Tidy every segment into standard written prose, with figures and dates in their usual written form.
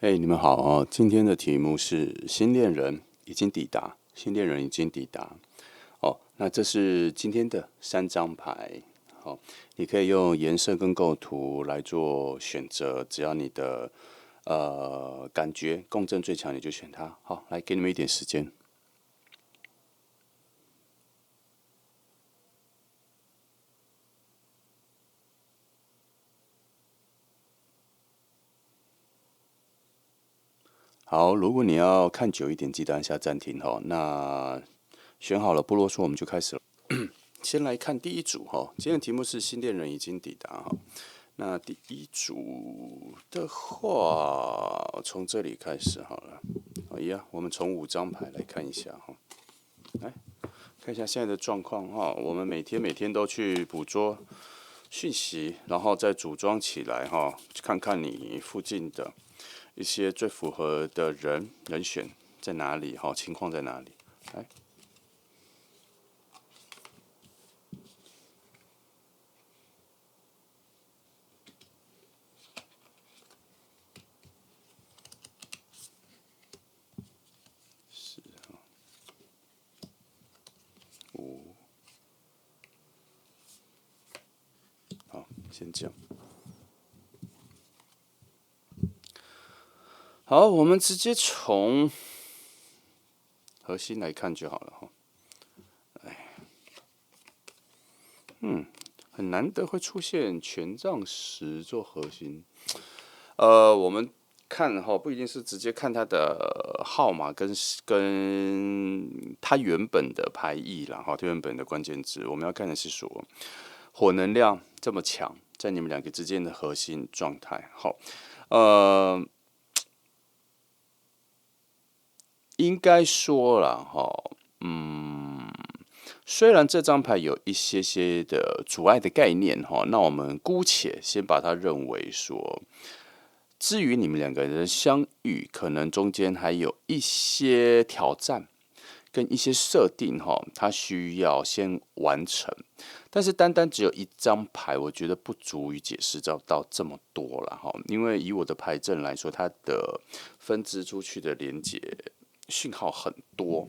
嘿，你们好哦！今天的题目是新恋人已经抵达，新恋人已经抵达哦。那这是今天的3张牌，好，你可以用颜色跟构图来做选择，只要你的感觉共振最强，你就选它。好，来给你们一点时间。好，如果你要看久一点，记得按下暂停哦。那选好了，不啰嗦，我们就开始了。先来看第一组哈，今天的题目是新恋人已经抵达哈。那第一组的话，从这里开始好了。一样，我们从5张牌来看一下哈。来看一下现在的状况哈。我们每天都去捕捉讯息，然后再组装起来哈，看看你附近的一些最符合的人选在哪里哈，情况在哪里？来。好，先这样。好，我们直接从核心来看就好了哈。很难得会出现权杖10做核心。我们看哈，不一定是直接看它的号码跟它原本的牌意啦哈，它原本的关键字，我们要看的是说火能量这么强，在你们两个之间的核心状态。好，呃，应该说了哈，虽然这张牌有一些的阻碍的概念哈，那我们姑且先把它认为说，至于你们两个人的相遇，可能中间还有一些挑战跟一些设定哈，它需要先完成。但是单单只有一张牌，我觉得不足以解释到这么多了哈，因为以我的牌阵来说，它的分支出去的连接讯号很多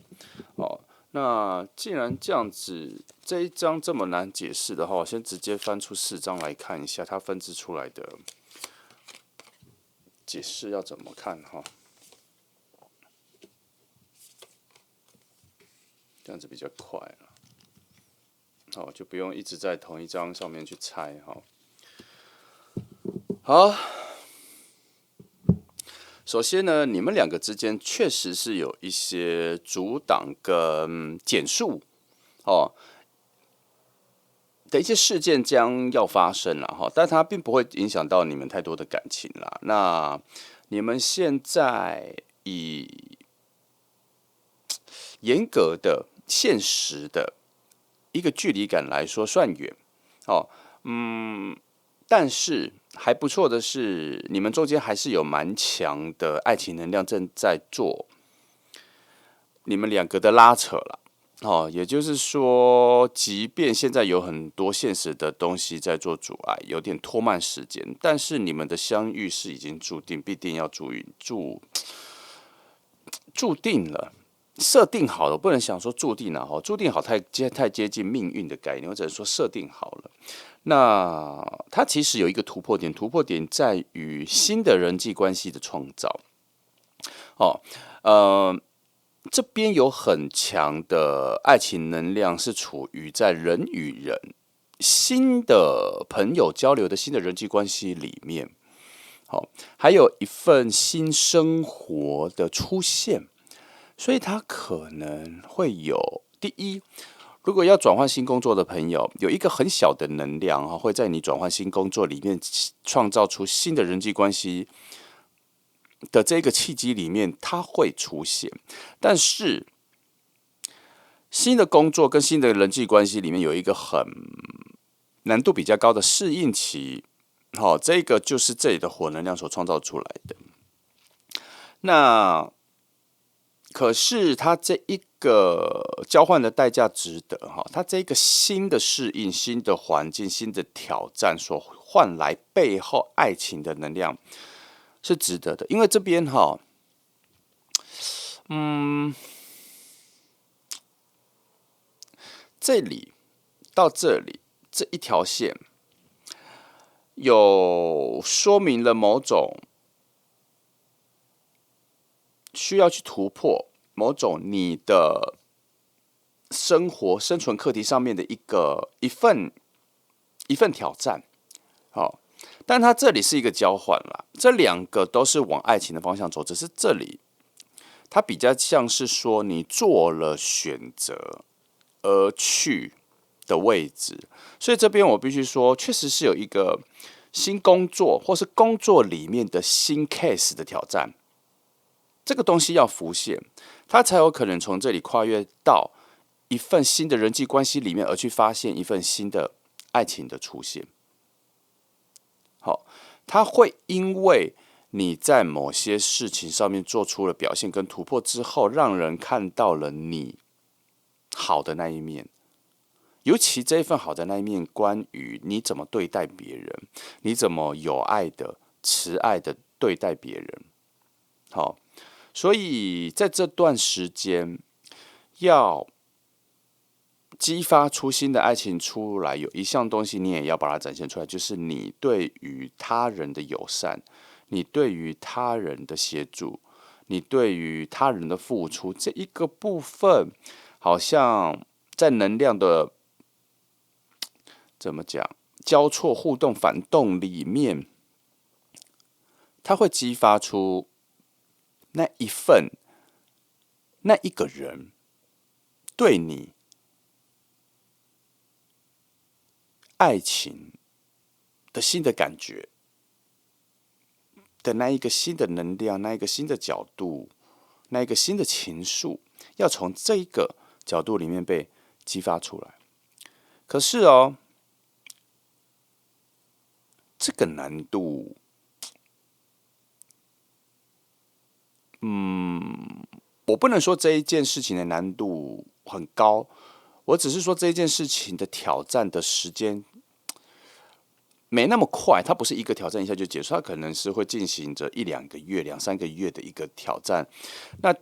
哦。那既然这样子，这一张这么难解释的话，我先直接翻出4张来看一下，它分支出来的解释要怎么看哈？这样子比较快了，好，就不用一直在同一张上面去猜哈。好，首先呢，你们两个之间确实是有一些阻挡跟减速哦的一些事件将要发生了哈，但它并不会影响到你们太多的感情啦。那你们现在以严格的、现实的一个距离感来说算远哦，但是还不错的是，你们中间还是有蛮强的爱情能量正在做你们两个的拉扯了。哦，也就是说，即便现在有很多现实的东西在做阻碍，有点拖慢时间，但是你们的相遇是已经注定，必定要注定了，设定好了，不能想说注定了哈，注定好太接近命运的概念，我只能说设定好了。那它其实有一个突破点，突破点在于新的人际关系的创造。哦，这边有很强的爱情能量，是处于在人与人新的朋友交流的新的人际关系里面。好，还有一份新生活的出现，所以它可能会有第一，如果要转换新工作的朋友，有一个很小的能量哈，会在你转换新工作里面创造出新的人际关系的这个契机里面，它会出现。但是新的工作跟新的人际关系里面有一个很难度比较高的适应期，好，这个就是这里的火能量所创造出来的。那可是它这一个交换的代价值得哈，它这个新的适应、新的环境、新的挑战所换来背后爱情的能量，是值得的，因为这边嗯，这里到这里这一条线有说明了某种需要去突破某种你的生活生存课题上面的一份挑战，好，但它这里是一个交换啦，这两个都是往爱情的方向走，只是这里它比较像是说你做了选择而去的位置，所以这边我必须说，确实是有一个新工作或是工作里面的新 case 的挑战，这个东西要浮现，它才有可能从这里跨越到一份新的人际关系里面，而去发现一份新的爱情的出现。好，它会因为你在某些事情上面做出了表现跟突破之后，让人看到了你好的那一面。尤其这一份好的那一面，关于你怎么对待别人，你怎么有爱的、慈爱的对待别人。好，所以在这段时间，要激发出新的爱情出来，有一项东西你也要把它展现出来，就是你对于他人的友善，你对于他人的协助，你对于他人的付出这一个部分，好像在能量的怎么讲交错互动反动里面，它会激发出那一份那一个人对你爱情的新的感觉的那一个新的能量，那一个新的角度，那一个新的情愫，要从这一个角度里面被激发出来。可是这个难度，我不能说这一件事情的难度很高，我只是说这一件事情的挑战的时间没那么快，它不是一个挑战一下就结束，它可能是会进行着一两个月、两三个月的一个挑战。那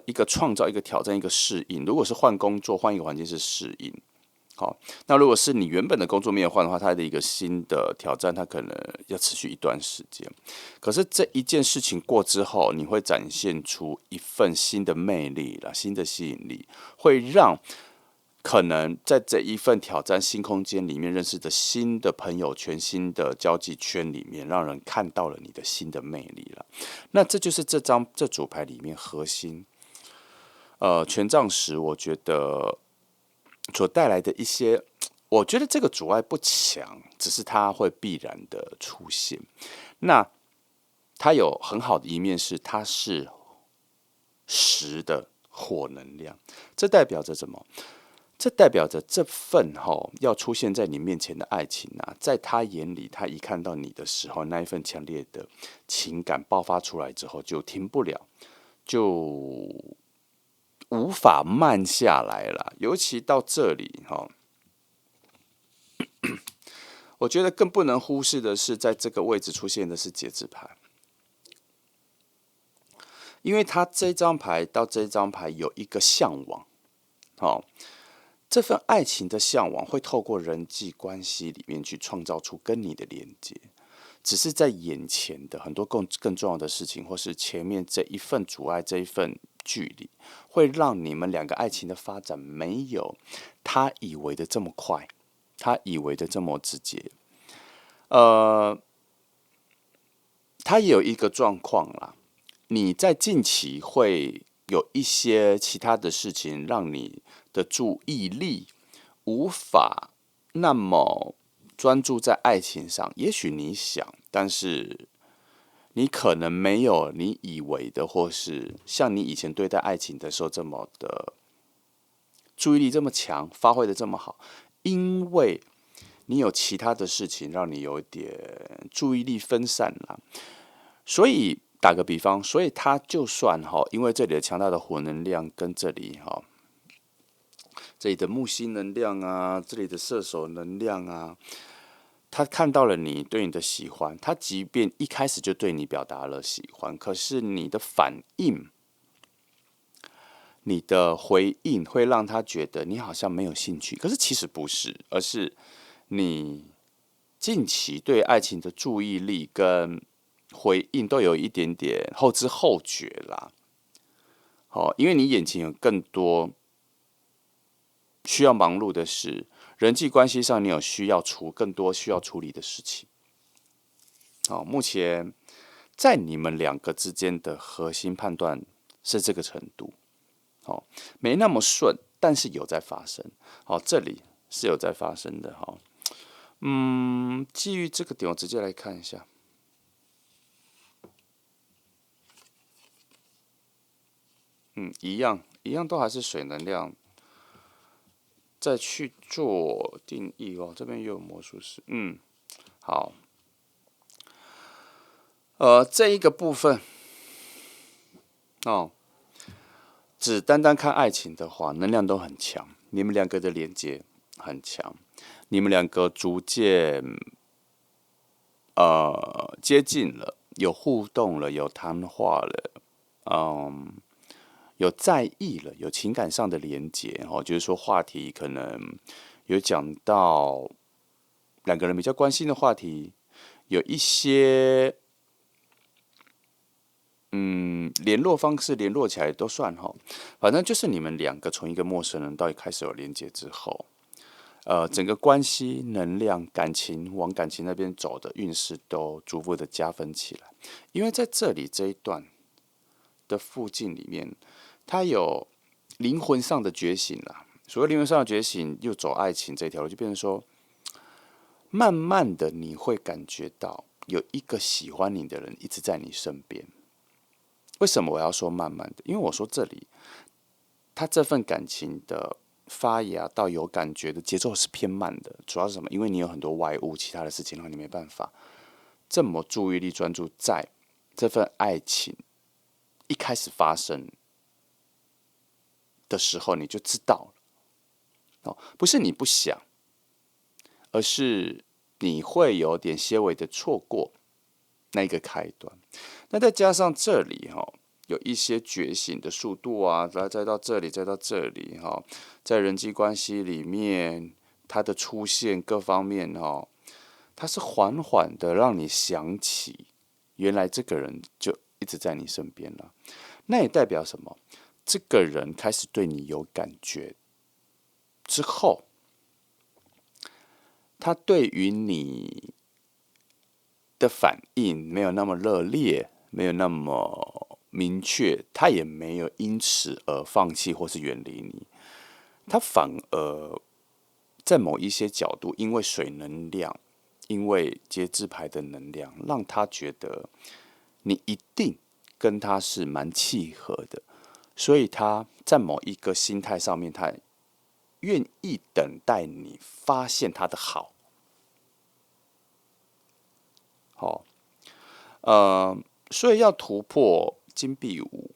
一个创造、一个挑战、一个适应。如果是换工作、换一个环境是适应，好，那如果是你原本的工作没有换的话，它的一个新的挑战，它可能要持续一段时间。可是这一件事情过之后，你会展现出一份新的魅力啦，新的吸引力，会让可能在这一份挑战新空间里面认识的新的朋友圈、新的交际圈里面，让人看到了你的新的魅力了。那这就是这组牌里面核心，权杖十，我觉得所带来的一些，我觉得这个阻碍不强，只是它会必然的出现。那它有很好的一面是，它是十的火能量，这代表着什么？这代表着这份要出现在你面前的爱情啊，在他眼里，他一看到你的时候，那一份强烈的情感爆发出来之后，就停不了，就无法慢下来了。尤其到这里我觉得更不能忽视的是，在这个位置出现的是节制牌，因为他这张牌到这张牌有一个向往，这份爱情的向往会透过人际关系里面去创造出跟你的连接，只是在眼前的很多更重要的事情，或是前面这一份阻碍、这一份距离，会让你们两个爱情的发展没有他以为的这么快，他以为的这么直接。他也有一个状况啦，你在近期会有一些其他的事情让你的注意力无法那么专注在爱情上。也许你想，但是你可能没有你以为的，或是像你以前对待爱情的时候这么的注意力这么强，发挥的这么好，因为你有其他的事情让你有点注意力分散了。所以打个比方，所以他就算因为这里的强大的火能量跟这里的木星能量啊，这里的射手能量啊，他看到了你对你的喜欢，他即便一开始就对你表达了喜欢，可是你的反应、你的回应会让他觉得你好像没有兴趣，可是其实不是，而是你近期对爱情的注意力跟回应都有一点点后知后觉啦。好，因为你眼前有更多需要忙碌的事，人际关系上你有更多需要处理的事情。好，目前在你们两个之间的核心判断是这个程度。好，没那么顺，但是有在发生。好，这里是有在发生的。哈，基于这个点，我直接来看一下。一样都还是水能量，再去做定义哦。这边又有魔术师，好，这一个部分哦，只单单看爱情的话，能量都很强，你们两个的连接很强，你们两个逐渐接近了，有互动了，有谈话了，有在意了，有情感上的连接哦，就是说话题可能有讲到两个人比较关心的话题，有一些联络方式联络起来都算哈，反正就是你们两个从一个陌生人到开始有连接之后，整个关系能量、感情往感情那边走的运势都逐步的加分起来，因为在这里这一段的附近里面，它有灵魂上的觉醒啦。所谓灵魂上的觉醒，又走爱情这条路，就变成说，慢慢的你会感觉到有一个喜欢你的人一直在你身边。为什么我要说慢慢的？因为我说这里，他这份感情的发芽到有感觉的节奏是偏慢的，主要是什么？因为你有很多外物、其他的事情，让你没办法这么注意力专注在这份爱情一开始发生的时候，你就知道了。哦，不是你不想，而是你会有点些微的错过那个开端。那再加上这里哈、有一些觉醒的速度啊，再到这里，再到这里哈、在人际关系里面，它的出现各方面哈、它是缓缓的让你想起，原来这个人就一直在你身边了。那也代表什么？这个人开始对你有感觉之后，他对于你的反应没有那么热烈，没有那么明确，他也没有因此而放弃或是远离你，他反而在某一些角度，因为水能量，因为节制牌的能量，让他觉得你一定跟他是蛮契合的，所以他在某一个心态上面，他愿意等待你发现他的好。好、所以要突破金币五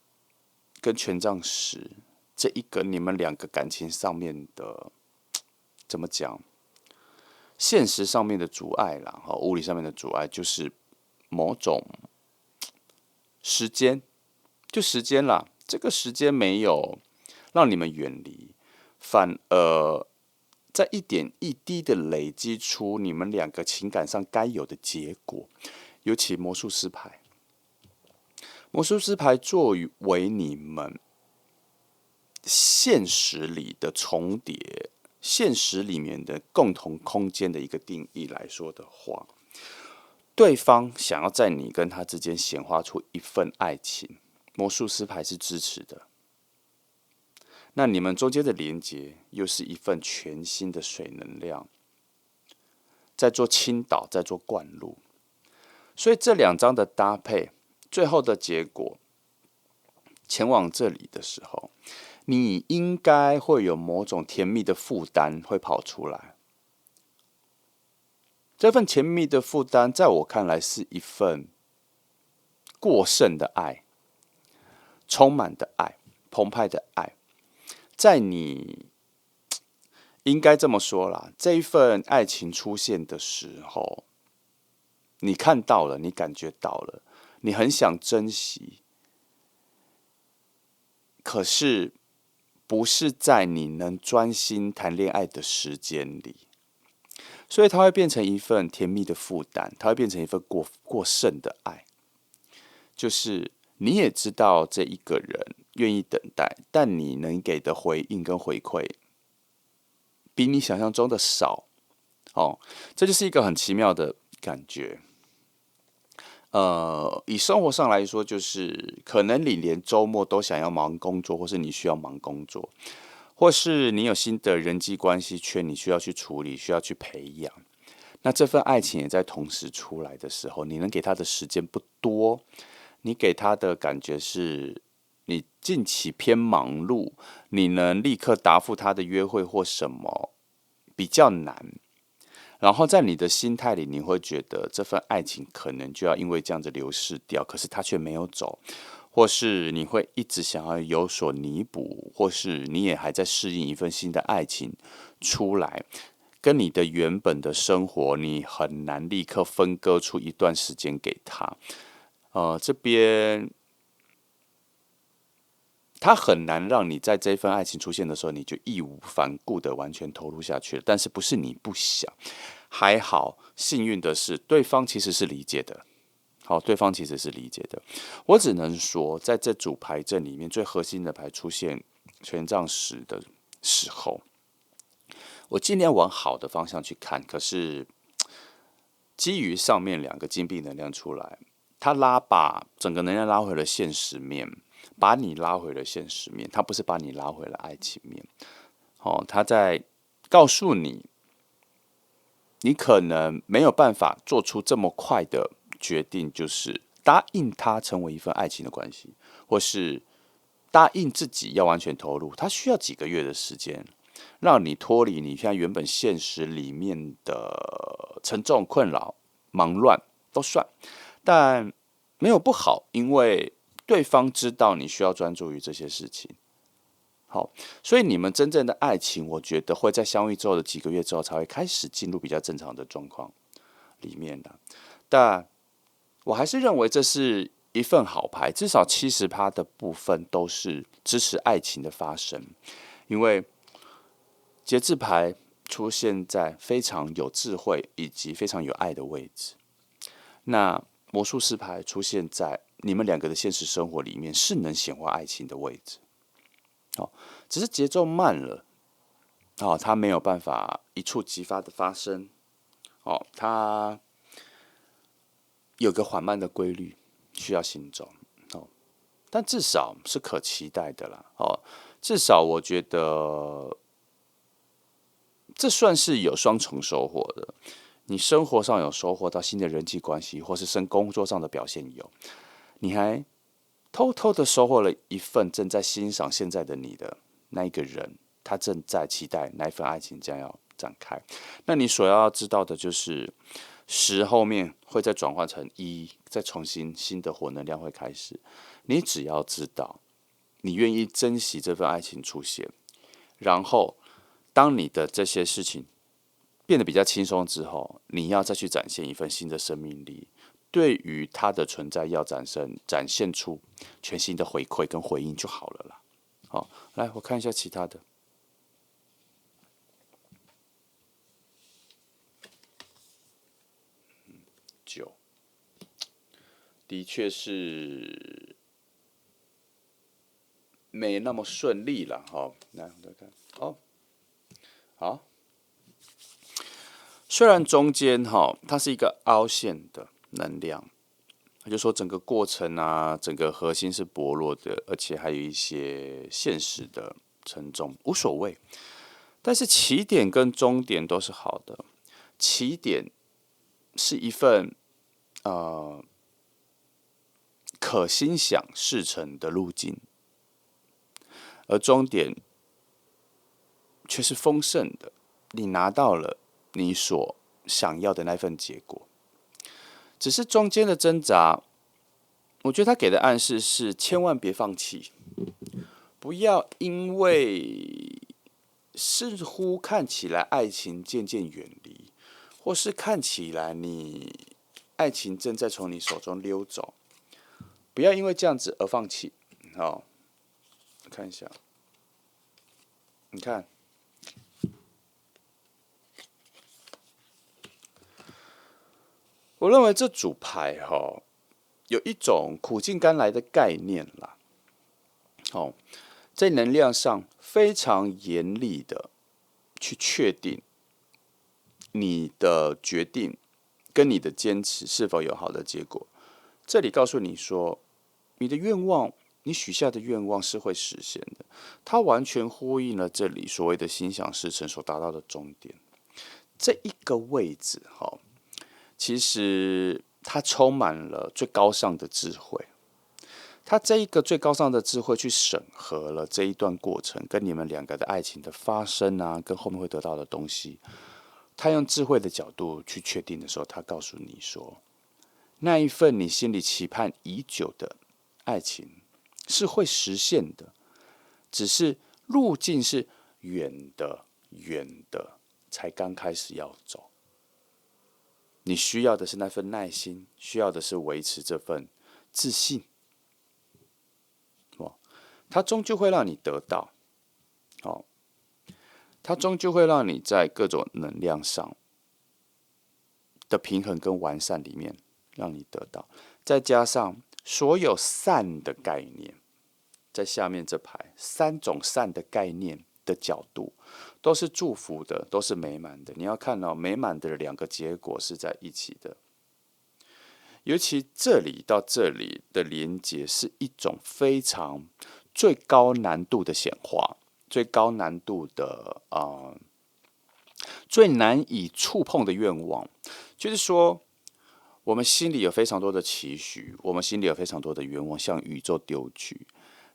跟权杖十这一个你们两个感情上面的怎么讲？现实上面的阻碍啦，哈，物理上面的阻碍就是某种时间，就时间啦。这个时间没有让你们远离，反而在一点一滴的累积出你们两个情感上该有的结果。尤其魔术师牌，魔术师牌作为你们现实里的重叠，现实里面的共同空间的一个定义来说的话，对方想要在你跟他之间显化出一份爱情，魔术师牌是支持的。那你们中间的连接又是一份全新的水能量，在做倾倒，在做灌入。所以这两张的搭配，最后的结果前往这里的时候，你应该会有某种甜蜜的负担会跑出来。这份甜蜜的负担，在我看来是一份过剩的爱，充满的爱，澎湃的爱，在你应该这么说啦，这一份爱情出现的时候，你看到了，你感觉到了，你很想珍惜，可是不是在你能专心谈恋爱的时间里，所以它会变成一份甜蜜的负担，它会变成一份过剩的爱。就是你也知道这一个人愿意等待，但你能给的回应跟回馈，比你想象中的少。哦，这就是一个很奇妙的感觉。以生活上来说，就是可能你连周末都想要忙工作，或是你需要忙工作，或是你有新的人际关系圈，你需要去处理，需要去培养。那这份爱情也在同时出来的时候，你能给他的时间不多，你给他的感觉是，你近期偏忙碌，你能立刻答复他的约会或什么比较难。然后在你的心态里，你会觉得这份爱情可能就要因为这样子流逝掉，可是他却没有走，或是你会一直想要有所弥补，或是你也还在适应一份新的爱情出来，跟你的原本的生活，你很难立刻分割出一段时间给他。这边他很难让你在这份爱情出现的时候，你就义无反顾的完全投入下去了。但是不是你不想？还好，幸运的是，对方其实是理解的。好，对方其实是理解的。我只能说，在这组牌阵里面，最核心的牌出现权杖十的时候，我尽量往好的方向去看。可是基于上面两个金币能量出来，它把整个能量拉回了现实面，把你拉回了现实面，它不是把你拉回了爱情面。他在告诉你，你可能没有办法做出这么快的决定，就是答应他成为一份爱情的关系，或是答应自己要完全投入，他需要几个月的时间，让你脱离你现在原本现实里面的沉重、困扰、忙乱都算，但没有不好，因为对方知道你需要专注于这些事情。好，所以你们真正的爱情，我觉得会在相遇之后的几个月之后，才会开始进入比较正常的状况里面的。但我还是认为这是一份好牌，至少70%的部分都是支持爱情的发生，因为节制牌出现在非常有智慧以及非常有爱的位置，那魔术师牌出现在你们两个的现实生活里面，是能显化爱情的位置。只是节奏慢了，它没有办法一触即发的发生，它有个缓慢的规律需要行走，但至少是可期待的啦，至少我觉得这算是有双重收获的。你生活上有收获到新的人际关系，或是工作上的表现有，你还偷偷的收获了一份正在欣赏现在的你的那一个人，他正在期待那一份爱情将要展开。那你所要知道的就是10后面会再转换成1，再重新新的活能量会开始。你只要知道，你愿意珍惜这份爱情出现，然后当你的这些事情变得比较轻松之后，你要再去展现一份新的生命力。对于它的存在，要展现出全新的回馈跟回应就好了啦。好，来我看一下其他的。9，的确是没那么顺利了。好，来我再看。好，虽然中间它是一个凹陷的能量，就说整个过程啊，整个核心是薄弱的，而且还有一些现实的沉重，无所谓。但是起点跟终点都是好的，起点是一份可心想事成的路径，而终点却是丰盛的，你拿到了你所想要的那份结果。只是中间的挣扎，我觉得他给的暗示是千万别放弃，不要因为似乎看起来爱情渐渐远离，或是看起来爱情正在从你手中溜走，不要因为这样子而放弃。好，看一下，你看，我认为这组牌有一种苦尽甘来的概念啦。在能量上非常严厉的去确定你的决定跟你的坚持是否有好的结果。这里告诉你说，你的愿望，你许下的愿望是会实现的。它完全呼应了这里所谓的心想事成所达到的终点。这一个位置，其实它充满了最高尚的智慧。他这一个最高尚的智慧去审核了这一段过程跟你们两个的爱情的发生啊，跟后面会得到的东西。他用智慧的角度去确定的时候，他告诉你说，那一份你心里期盼已久的爱情是会实现的，只是路径是远的，远的，才刚开始要走。你需要的是那份耐心，需要的是维持这份自信。它终究会让你得到，它终究会让你在各种能量上的平衡跟完善里面让你得到，再加上所有善的概念，在下面这排3种善的概念的角度，都是祝福的，都是美满的。你要看到美满的2个结果是在一起的。尤其这里到这里的连结是一种非常最高难度的显化，最高难度的最难以触碰的愿望，就是说，我们心里有非常多的期许，我们心里有非常多的愿望向宇宙丢去，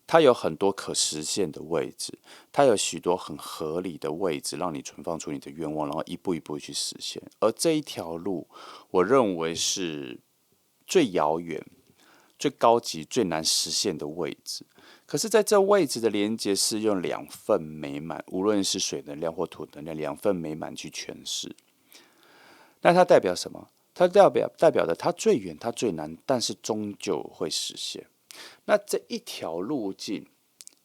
它有很多可实现的位置，它有许多很合理的位置，让你存放出你的愿望，然后一步一步去实现。而这一条路，我认为是最遥远、最高级、最难实现的位置。可是，在这位置的连接是用2份美满，无论是水能量或土能量，2份美满去诠释。那它代表什么？它代表的它最远，它最难，但是终究会实现。那这一条路径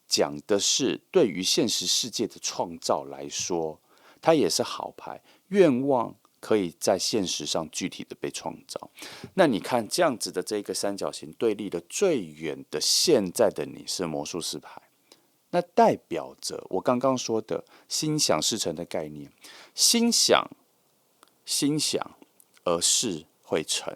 讲的是对于现实世界的创造来说，它也是好牌，愿望可以在现实上具体的被创造。那你看这样子的这个三角形对立的最远的现在的你是魔术师牌，那代表着我刚刚说的心想事成的概念，心想而事会成，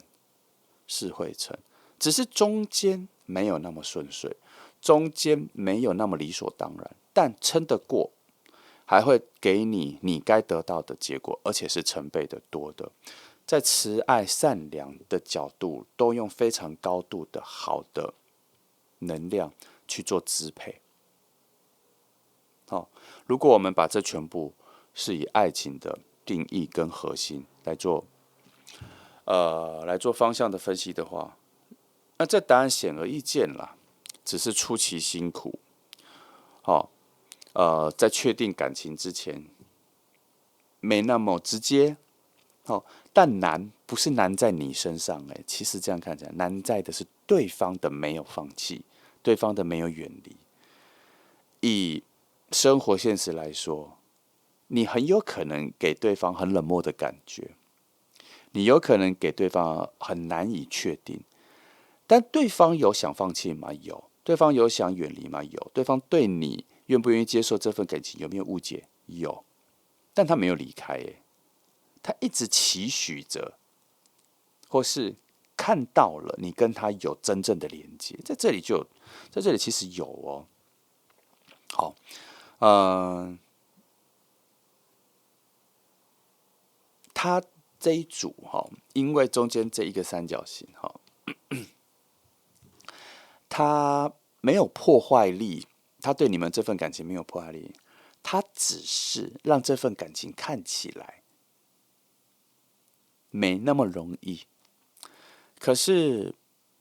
事会成，只是中间没有那么顺遂，中间没有那么理所当然，但撑得过，还会给你你该得到的结果，而且是成倍的多的。在慈爱善良的角度，都用非常高度的好的能量去做支配。如果我们把这全部是以爱情的定义跟核心来做方向的分析的话，那这答案显而易见啦，只是初期辛苦。在确定感情之前，没那么直接。但难不是难在你身上，其实这样看起来，难在的是对方的没有放弃，对方的没有远离。以生活现实来说，你很有可能给对方很冷漠的感觉，你有可能给对方很难以确定，但对方有想放弃吗？有。对方有想远离吗？有。对方对你愿不愿意接受这份感情，有没有误解？有。但他没有离开，他一直期许着，或是看到了你跟他有真正的连接，在这里其实有哦。好，他这一组因为中间这一个三角形他没有破坏力，他对你们这份感情没有破坏力，他只是让这份感情看起来没那么容易。可是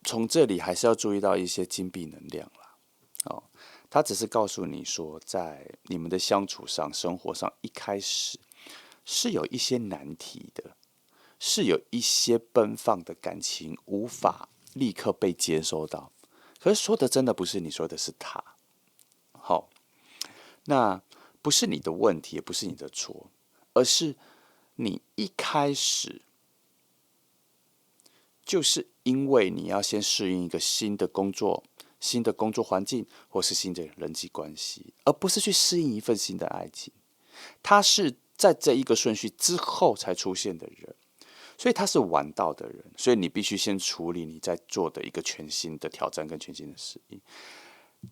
从这里还是要注意到一些金币能量啦。他只是告诉你说，在你们的相处上、生活上，一开始是有一些难题的，是有一些奔放的感情无法立刻被接收到。可是说的真的不是你说的是他，好，那不是你的问题，也不是你的错，而是你一开始就是因为你要先适应一个新的工作、新的工作环境，或是新的人际关系，而不是去适应一份新的爱情。他是在这一个顺序之后才出现的人，所以他是晚到的人，所以你必须先处理你在做的一个全新的挑战跟全新的适应。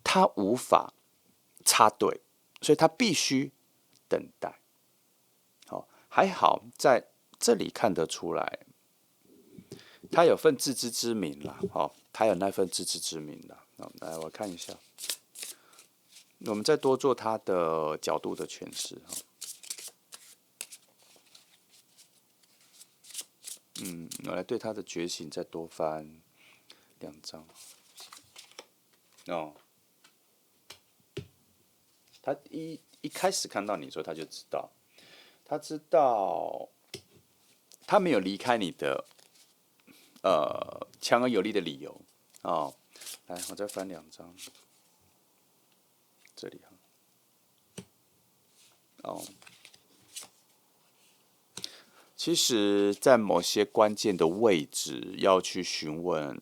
他无法插队，所以他必须等待。好，还好在这里看得出来，他有份自知之明啦。好，他有那份自知之明啦。来，我看一下，我们再多做他的角度的诠释。我来对他的觉醒再多翻2张。哦，他一开始看到你的时候，他就知道，他知道他没有离开你的强而有力的理由。哦，来，我再翻2张，这里哦，其实，在某些关键的位置要去询问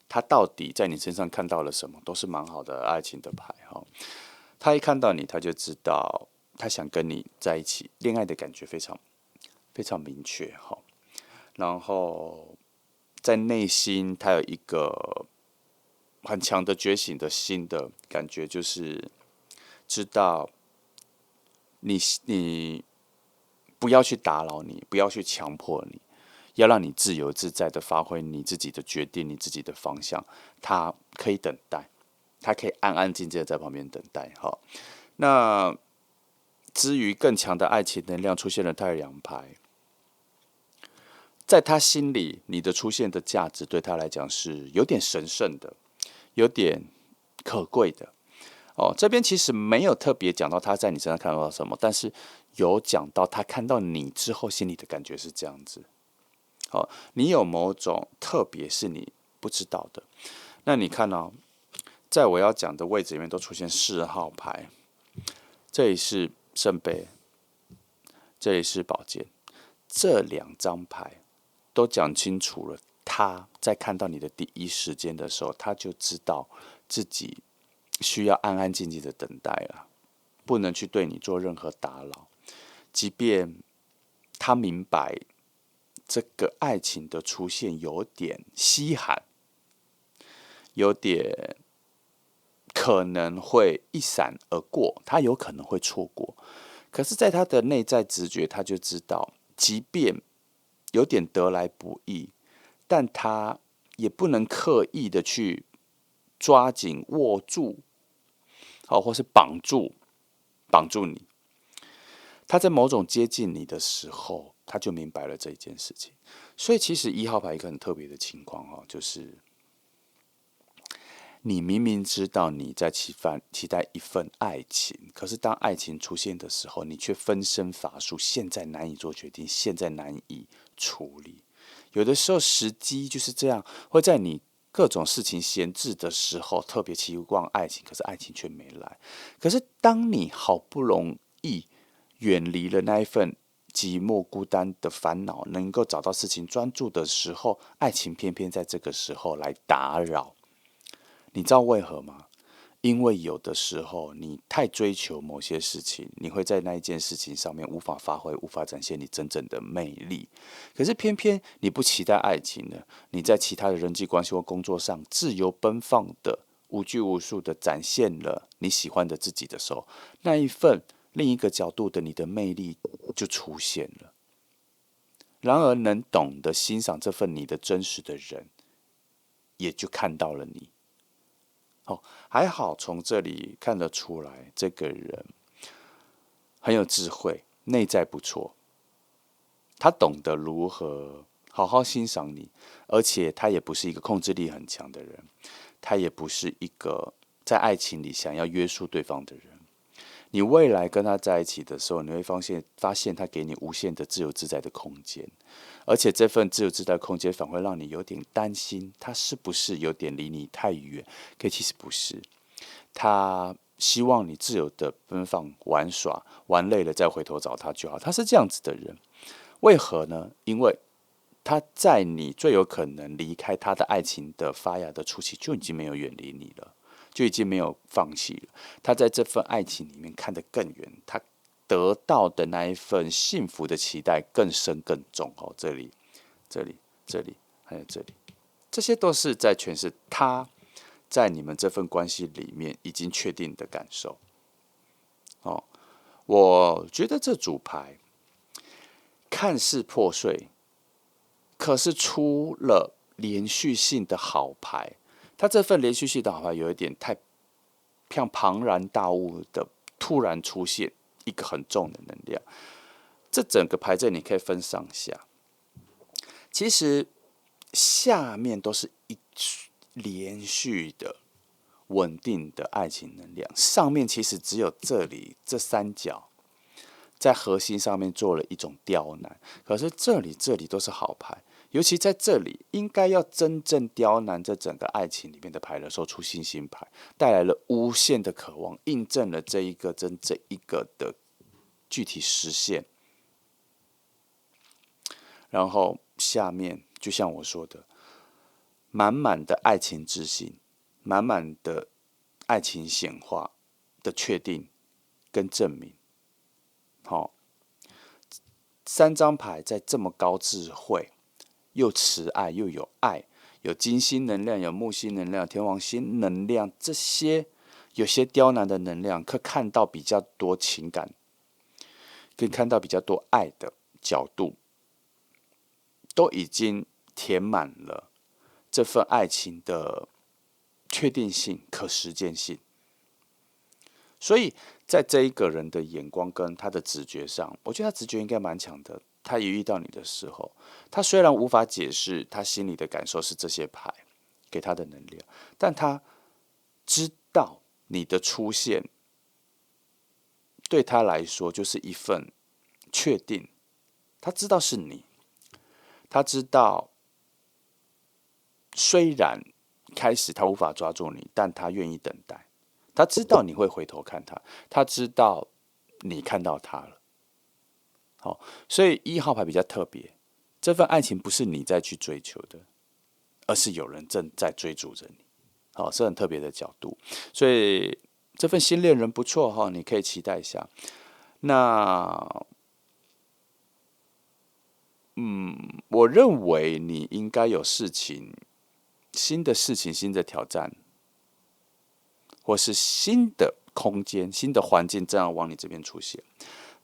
他到底在你身上看到了什么，都是蛮好的爱情的牌哈。他一看到你，他就知道他想跟你在一起，恋爱的感觉非常非常明确哈。然后在内心，他有一个很强的觉醒的心的感觉，就是知道你不要去打扰你，不要去强迫你，要让你自由自在的发挥你自己的决定，你自己的方向。他可以等待，他可以安安静静的在旁边等待。好，那至于更强的爱情能量出现了太阳牌，在他心里，你的出现的价值对他来讲是有点神圣的，有点可贵的。哦，这边其实没有特别讲到他在你身上看到什么，但是有讲到他看到你之后心里的感觉是这样子。好，你有某种特别是你不知道的。那你看哦，在我要讲的位置里面都出现4号牌，这里是圣杯，这里是宝剑，这2张牌都讲清楚了。他在看到你的第一时间的时候，他就知道自己需要安安静静的等待了，不能去对你做任何打扰。即便他明白这个爱情的出现有点稀罕，有点可能会一闪而过，他有可能会错过。可是，在他的内在直觉，他就知道，即便有点得来不易，但他也不能刻意的去抓紧、握住，好，或是绑住你。他在某种接近你的时候，他就明白了这一件事情。所以，其实1号牌一个很特别的情况哈，就是你明明知道你在期待一份爱情，可是当爱情出现的时候，你却分身乏术，现在难以做决定，现在难以处理。有的时候时机就是这样，会在你各种事情闲置的时候，特别期望爱情，可是爱情却没来。可是当你好不容易远离了那一份寂寞孤单的烦恼，能够找到事情专注的时候，爱情偏偏在这个时候来打扰。你知道为何吗？因为有的时候你太追求某些事情，你会在那一件事情上面无法发挥，无法展现你真正的魅力。可是偏偏你不期待爱情呢，你在其他的人际关系或工作上自由奔放的、无拘无束的展现了你喜欢的自己的时候，那一份另一个角度的你的魅力就出现了。然而，能懂得欣赏这份你的真实的人，也就看到了你。哦，还好从这里看得出来，这个人很有智慧，内在不错。他懂得如何好好欣赏你，而且他也不是一个控制力很强的人，他也不是一个在爱情里想要约束对方的人。你未来跟他在一起的时候，你会发现他给你无限的自由自在的空间，而且这份自由自在的空间反而会让你有点担心，他是不是有点离你太远？可其实不是，他希望你自由的奔放玩耍，玩累了再回头找他就好。他是这样子的人，为何呢？因为他在你最有可能离开他的爱情的发芽的初期，就已经没有远离你了。就已经没有放弃了。他在这份爱情里面看得更远，他得到的那一份幸福的期待更深更重。哦，这里，还有这里，这些都是在诠释他在你们这份关系里面已经确定的感受。哦，我觉得这组牌看似破碎，可是出了连续性的好牌。他这份连续性的好牌有一点太像庞然大物的突然出现一个很重的能量，这整个牌阵你可以分上下，其实下面都是一连续的稳定的爱情能量，上面其实只有这里这三角在核心上面做了一种刁难，可是这里都是好牌。尤其在这里，应该要真正刁难这整个爱情里面的牌的时候，出星星牌，带来了无限的渴望，印证了这一个的具体实现。然后下面就像我说的，满满的爱情自信，满满的爱情显化的确定跟证明。好，三张牌在这么高智慧。又慈爱又有爱，有金星能量，有木星能量，天王星能量，这些有些刁难的能量，可看到比较多情感，可以看到比较多爱的角度，都已经填满了这份爱情的确定性、可实践性。所以在这一个人的眼光跟他的直觉上，我觉得他直觉应该蛮强的。他一遇到你的时候，他虽然无法解释他心里的感受是这些牌给他的能量，但他知道你的出现对他来说就是一份确定。他知道是你，他知道虽然开始他无法抓住你，但他愿意等待。他知道你会回头看他，他知道你看到他了。好，所以1号牌比较特别，这份爱情不是你再去追求的，而是有人正在追逐着你。好，是很特别的角度，所以这份新恋人不错哈，你可以期待一下。那，我认为你应该有新的事情、新的挑战，或是新的空间、新的环境，这样往你这边出现。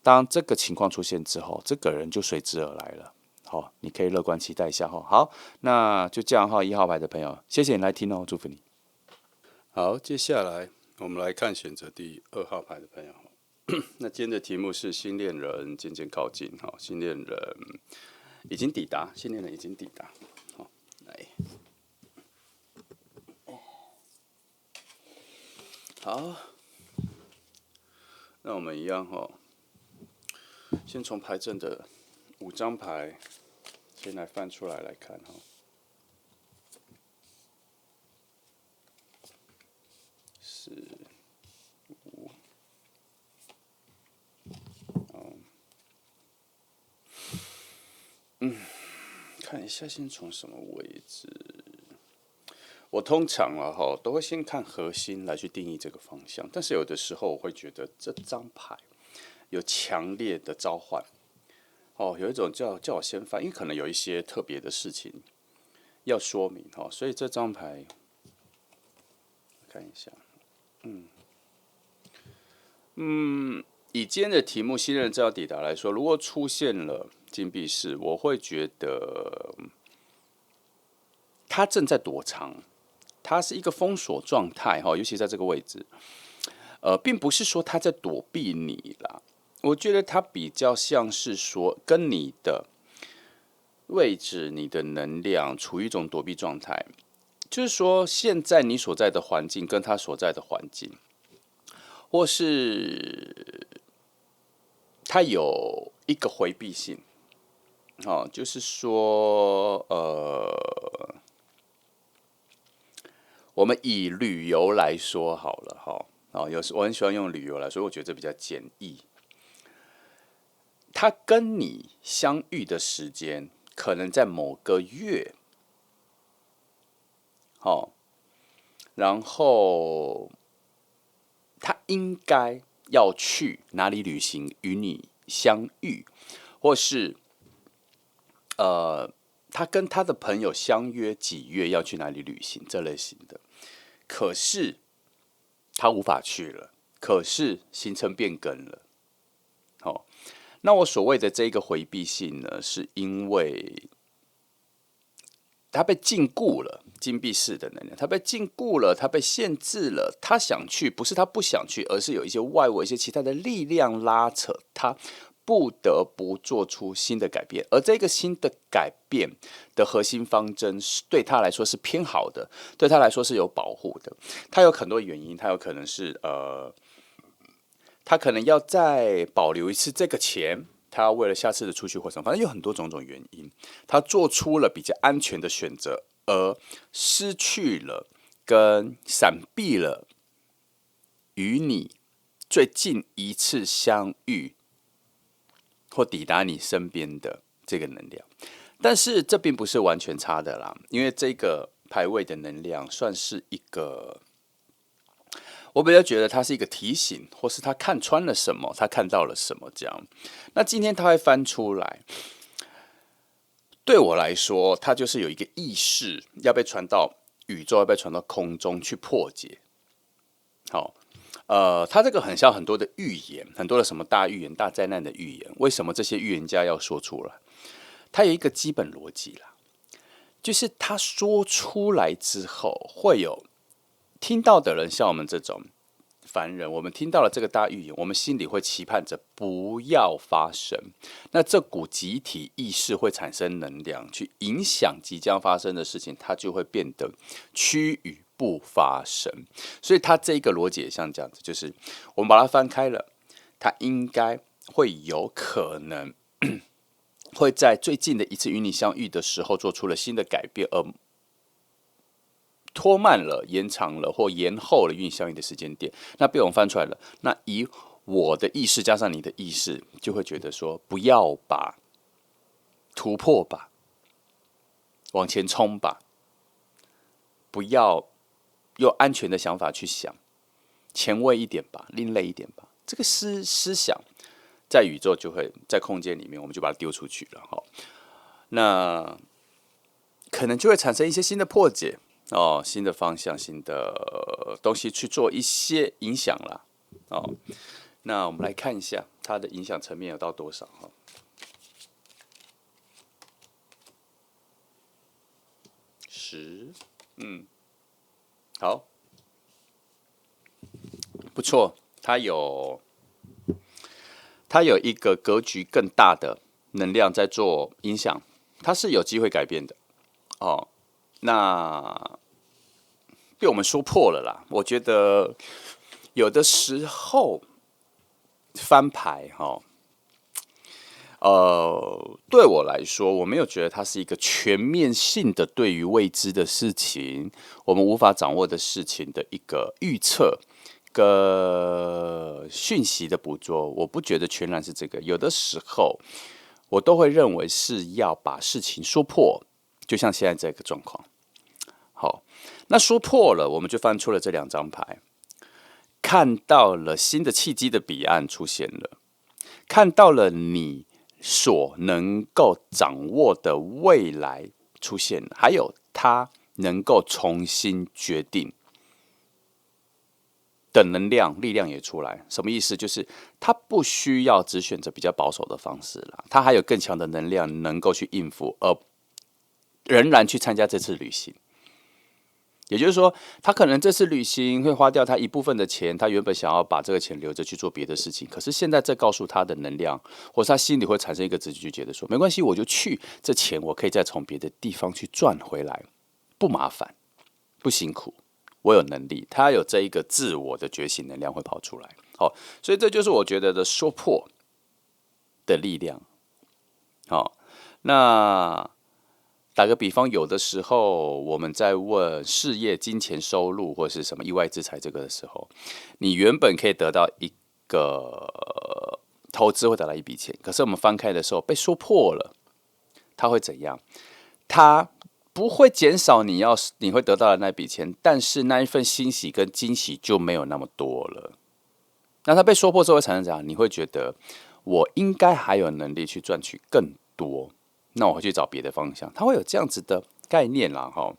当这个情况出现之后，这个人就随之而来了。好，你可以乐观期待一下哈。好，那就这样哈。1号牌的朋友，谢谢你来听哦，祝福你。好，接下来我们来看选择第2号牌的朋友。那今天的题目是新恋人渐渐靠近哈，新恋人已经抵达，新恋人已经抵达。好，来，好，那我们一样哈。先从牌阵的5张牌先来翻出来看哈。4、5，看一下先从什么位置。我通常都会先看核心来去定义这个方向，但是有的时候我会觉得这张牌有强烈的召唤。有一种叫我先翻，因为可能有一些特别的事情要说明所以这张牌看一下，以今天的题目新人正要抵达来说，如果出现了金币四，我会觉得他正在躲藏，他是一个封锁状态尤其在这个位置，并不是说他在躲避你啦。我觉得它比较像是说，跟你的位置、你的能量处于一种躲避状态，就是说，现在你所在的环境跟他所在的环境，或是他有一个回避性，就是说，我们以旅游来说好了，有时我很喜欢用旅游来说，我觉得这比较简易。他跟你相遇的时间可能在某个月，然后他应该要去哪里旅行与你相遇，或是他跟他的朋友相约几月要去哪里旅行这类型的，可是他无法去了，可是行程变更了。那我所谓的这个回避性呢，是因为他被禁锢了，禁闭式的能量，他被禁锢了，他被限制了。他想去，不是他不想去，而是有一些外围、一些其他的力量拉扯他，不得不做出新的改变。而这个新的改变的核心方针，对他来说是偏好的，对他来说是有保护的。他有很多原因，他有可能是他可能要再保留一次这个钱，他要为了下次的出去或什么，反正有很多种种原因，他做出了比较安全的选择，而失去了跟闪避了与你最近一次相遇或抵达你身边的这个能量。但是这并不是完全差的啦，因为这个牌位的能量算是一个。我比较觉得它是一个提醒，或是他看穿了什么，他看到了什么这样。那今天他会翻出来，对我来说，它就是有一个意识要被传到宇宙，要被传到空中去破解。好，它这个很像很多的预言，很多的什么大预言、大灾难的预言。为什么这些预言家要说出来？它有一个基本逻辑啦，就是他说出来之后，会有听到的人，像我们这种凡人，我们听到了这个大预言，我们心里会期盼着不要发生。那这股集体意识会产生能量，去影响即将发生的事情，它就会变得趋于不发生。所以它这个逻辑也像这样子，就是我们把它翻开了，它应该会有可能会在最近的一次与你相遇的时候做出了新的改变，而拖慢了、延长了或延后了与你相遇的时间点。那被我们翻出来了，那以我的意识加上你的意识，就会觉得说，不要吧，突破吧，往前冲吧，不要用安全的想法去想，前卫一点吧，另类一点吧。这个思想在宇宙就会在空间里面，我们就把它丢出去了哈。那可能就会产生一些新的破解新的方向、新的东西去做一些影响啦那我们来看一下它的影响层面有到多少哈。10，好，不错，它有一个格局更大的能量在做影响，它是有机会改变的那被我们说破了啦。我觉得有的时候翻牌对我来说，我没有觉得它是一个全面性的对于未知的事情、我们无法掌握的事情的一个预测跟讯息的捕捉。我不觉得全然是这个，有的时候我都会认为是要把事情说破，就像现在这个状况。好，那说破了，我们就翻出了这2张牌，看到了新的契机的彼岸出现了，看到了你所能够掌握的未来出现了，还有他能够重新决定的能量、力量也出来。什么意思？就是他不需要只选择比较保守的方式啦，他还有更强的能量能够去应付，而仍然去参加这次旅行。也就是说，他可能这次旅行会花掉他一部分的钱，他原本想要把这个钱留着去做别的事情，可是现在这告诉他的能量，或是他心里会产生一个直觉，就觉得说没关系，我就去，这钱我可以再从别的地方去赚回来，不麻烦。不辛苦，我有能力，他有这一个自我的觉醒能量会跑出来。好，所以这就是我觉得的说破的力量。好，那打个比方，有的时候我们在问事业、金钱、收入或是什么意外之财这个的时候，你原本可以得到一个投资会得到一笔钱，可是我们翻开的时候被说破了，它会怎样？它不会减少你会得到的那笔钱，但是那一份欣喜跟惊喜就没有那么多了。那它被说破之后会产生怎样？你会觉得我应该还有能力去赚取更多，那我会去找别的方向，它会有这样子的概念啦哈。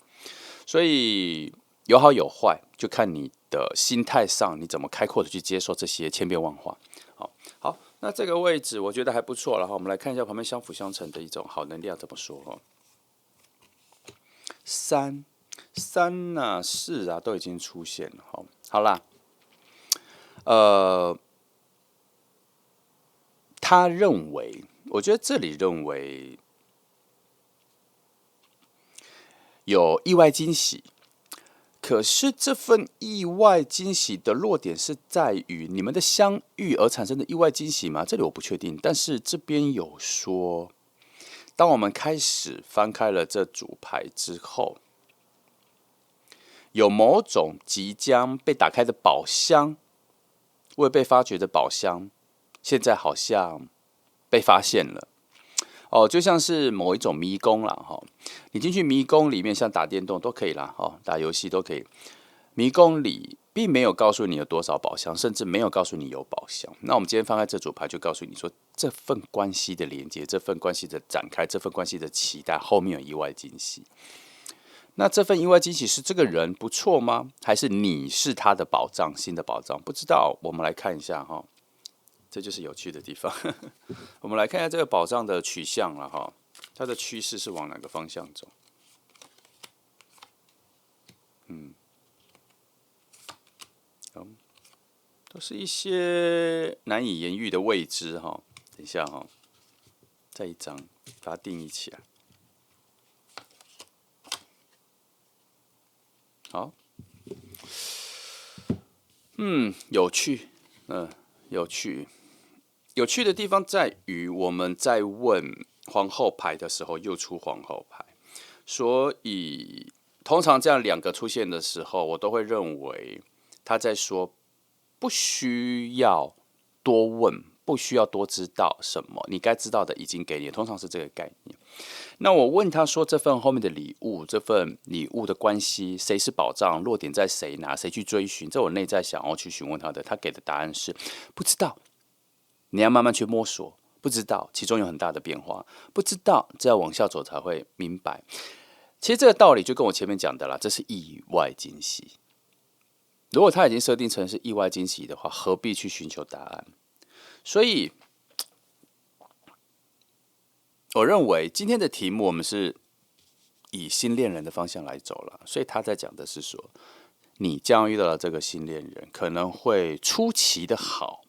所以有好有坏，就看你的心态上你怎么开阔的去接受这些千变万化。好，那这个位置我觉得还不错了哈。我们来看一下旁边相辅相成的一种好能量怎么说哈。三啊四啊都已经出现了哈。好啦，他认为，我觉得这里认为有意外惊喜，可是这份意外惊喜的落点是在于你们的相遇而产生的意外惊喜吗？这里我不确定，但是这边有说，当我们开始翻开了这组牌之后，有某种即将被打开的宝箱，未被发掘的宝箱，现在好像被发现了。哦，就像是某一种迷宫啦，哈，你进去迷宫里面，像打电动都可以啦，哦，打游戏都可以。迷宫里并没有告诉你有多少宝箱，甚至没有告诉你有宝箱。那我们今天翻开这组牌，就告诉你说，这份关系的连接，这份关系的展开，这份关系的期待，后面有意外惊喜。那这份意外惊喜是这个人不错吗？还是你是他的宝藏，新的宝藏？不知道，我们来看一下哈。这就是有趣的地方。我们来看一下这个宝藏的取向了哈，它的趋势是往哪个方向走？都是一些难以言喻的未知哈。等一下哈，再一张把它定义起来。好，有趣，有趣。有趣的地方在于，我们在问皇后牌的时候，又出皇后牌，所以通常这样两个出现的时候，我都会认为他在说不需要多问，不需要多知道什么，你该知道的已经给你，通常是这个概念。那我问他说，这份后面的礼物，这份礼物的关系，谁是宝藏，落点在谁拿，谁去追寻？这我内在想要去询问他的，他给的答案是不知道。你要慢慢去摸索，不知道其中有很大的变化，不知道这要往下走才会明白。其实这个道理就跟我前面讲的啦，这是意外惊喜。如果他已经设定成是意外惊喜的话，何必去寻求答案？所以，我认为今天的题目我们是以新恋人的方向来走了，所以他在讲的是说，你将遇到的这个新恋人可能会出奇的好。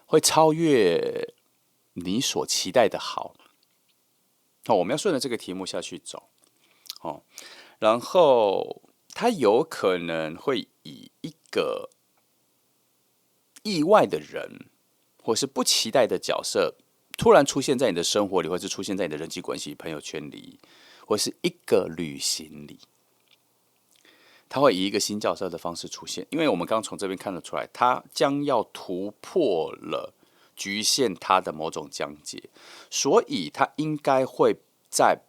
会超越你所期待的好。我们要顺着这个题目下去走，然后他有可能会以一个意外的人，或是不期待的角色，突然出现在你的生活里，或是出现在你的人际关系、朋友圈里，或是一个旅行里。他会以一个新角色的方式出现，因为我们刚刚从这边看得出来，他将要突破了局限他的某种疆界，所以他应该会在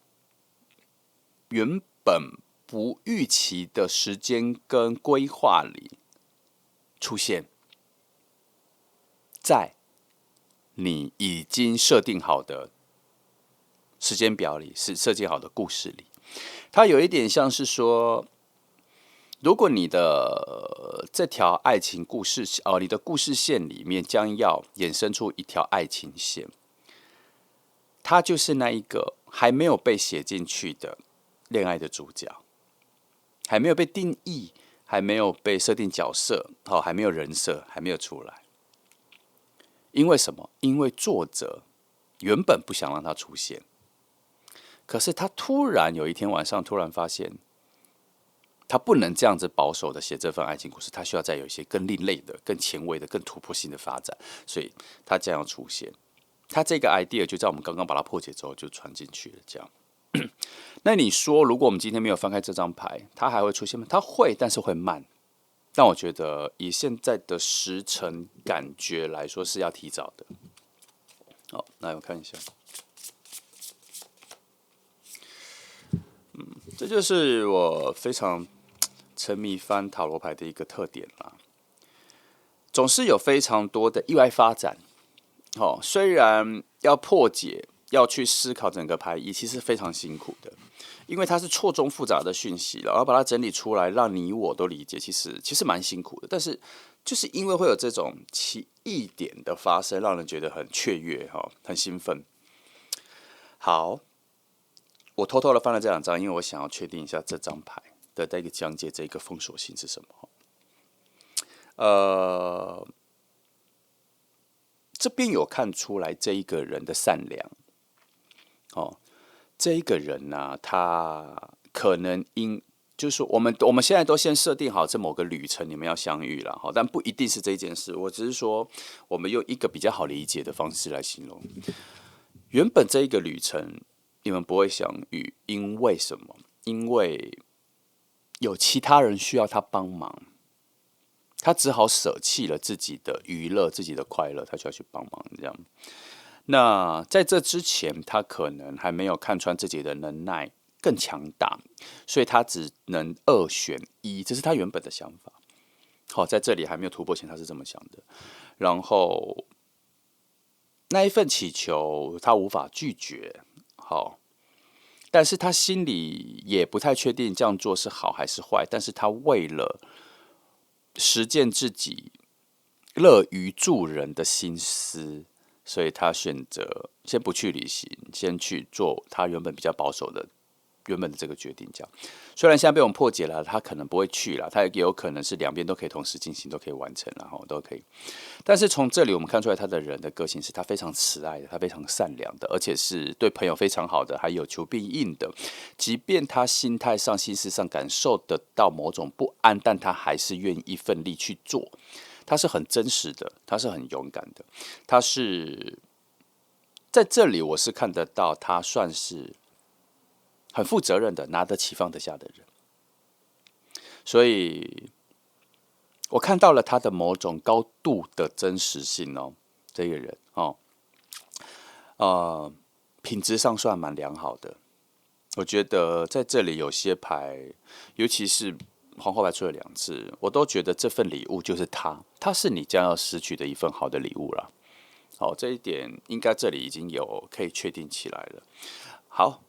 原本不预期的时间跟规划里出现，在你已经设定好的时间表里，是设计好的故事里。它有一点像是说，如果你的这条爱情故事你的故事线里面将要衍生出一条爱情线，它就是那一个还没有被写进去的恋爱的主角，还没有被定义，还没有被设定角色，还没有人设，还没有出来。因为什么？因为作者原本不想让它出现，可是他突然有一天晚上突然发现，他不能这样子保守的写这份爱情故事，他需要再有一些更另类的、更前卫的、更突破性的发展，所以他将要出现。他这个 idea 就在我们刚刚把它破解之后就传进去了，这样。那你说，如果我们今天没有翻开这张牌，它还会出现吗？它会，但是会慢。但我觉得以现在的时辰感觉来说，是要提早的。好，来我看一下。这就是我非常沉迷翻塔罗牌的一个特点啦。总是有非常多的意外发展。虽然要破解、要去思考整个牌意，其实非常辛苦的，因为它是错综复杂的讯息，然后把它整理出来，让你我都理解，其实蛮辛苦的。但是就是因为会有这种奇异点的发生，让人觉得很雀跃，很兴奋。好，我偷偷的翻了这2张，因为我想要确定一下这张牌的这个讲解这个封锁性是什么。这边有看出来这一个人的善良，这一个人呢、他可能就是我们现在都先设定好这某个旅程你们要相遇了，但不一定是这件事。我只是说，我们用一个比较好理解的方式来形容。原本这一个旅程你们不会相遇，因为什么？因为有其他人需要他帮忙。他只好舍弃了自己的娱乐、自己的快乐，他就要去帮忙这样。那在这之前，他可能还没有看穿自己的能耐更强大，所以他只能2选1，这是他原本的想法。好，在这里还没有突破前，他是这么想的。然后那一份祈求，他无法拒绝。好，但是他心里也不太确定这样做是好还是坏。但是他为了实践自己乐于助人的心思，所以他选择先不去旅行，先去做他原本比较保守的原本的这个决定。这样，虽然现在被我们破解了，他可能不会去了，他也有可能是2边都可以同时进行，都可以完成，然后都可以。但是从这里我们看出来，他的人的个性是他非常慈爱的，他非常善良的，而且是对朋友非常好的，还有求必应的。即便他心态上、心思上感受得到某种不安，但他还是愿意奋力去做。他是很真实的，他是很勇敢的，他是在这里我是看得到他算是很负责任的，拿得起放得下的人。所以我看到了他的某种高度的真实性哦，这个人品质上算蛮良好的。我觉得在这里有些牌，尤其是皇后牌出了2次，我都觉得这份礼物就是他是你将要失去的一份好的礼物啦。好，这一点应该这里已经有可以确定起来了。好，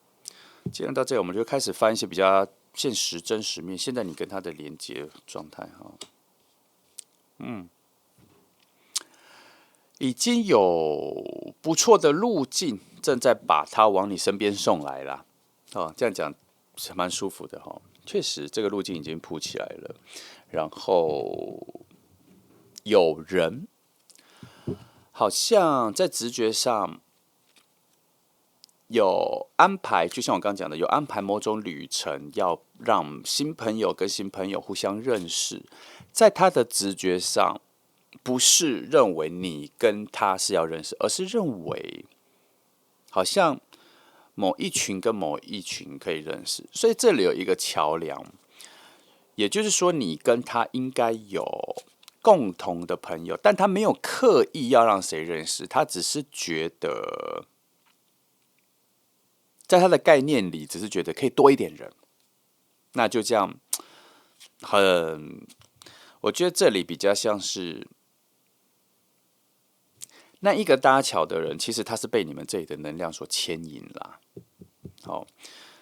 既然到这里，我们就开始翻一些比较现实真实面。现在你跟他的连接状态已经有不错的路径，正在把他往你身边送来了。这样讲是蛮舒服的哈。确实，这个路径已经铺起来了。然后有人好像在直觉上有安排，就像我刚刚讲的，有安排某种旅程，要让新朋友跟新朋友互相认识。在他的直觉上，不是认为你跟他是要认识，而是认为好像某一群跟某一群可以认识，所以这里有一个桥梁，也就是说，你跟他应该有共同的朋友，但他没有刻意要让谁认识，他只是觉得，在他的概念里，只是觉得可以多一点人，那就这样，我觉得这里比较像是那一个搭桥的人，其实他是被你们这里的能量所牵引啦。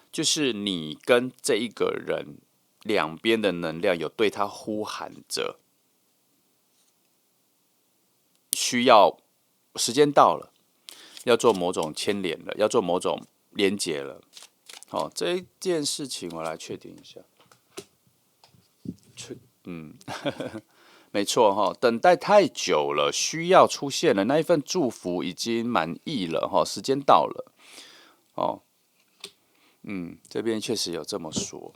就是你跟这一个人两边的能量有对他呼喊着，需要时间到了，要做某种牵连了，要做某种连结了。这一件事情我来确定一下。没错等待太久了，需要出现了，那一份祝福已经满意了时间到了这边确实有这么说。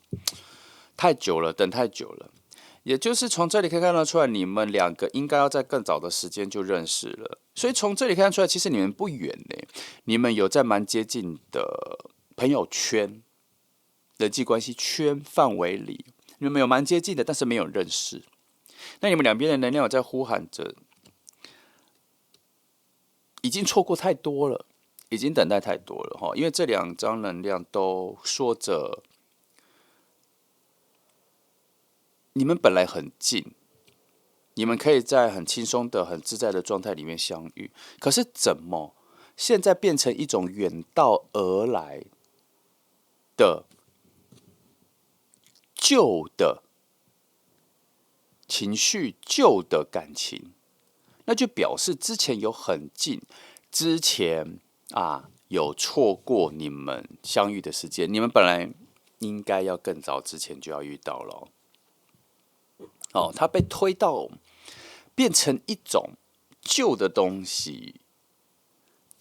太久了，等太久了。也就是从这里可以看得出来，你们两个应该要在更早的时间就认识了。所以从这里看得出来，其实你们不远呢，你们有在蛮接近的朋友圈、人际关系圈范围里，你们有蛮接近的，但是没有认识。那你们两边的能量有在呼喊着，已经错过太多了，已经等待太多了哈。因为这两张能量都说着，你们本来很近，你们可以在很轻松的、很自在的状态里面相遇，可是怎么现在变成一种远道而来的旧的情绪、旧的感情？那就表示之前有很近，之前有错过你们相遇的时间，你们本来应该要更早之前就要遇到了哦。它被推到变成一种旧的东西，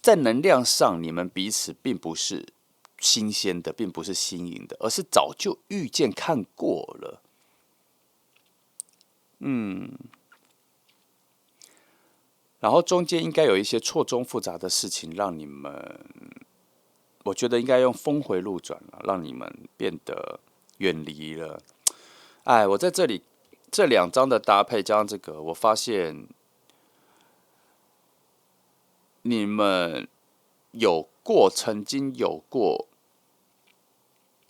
在能量上你们彼此并不是新鲜的，并不是新颖的，而是早就遇见看过了。然后中间应该有一些错综复杂的事情，让你们，我觉得应该用峰回路转了，让你们变得远离了。哎，我在这里这两张的搭配加上这个，我发现你们曾经有过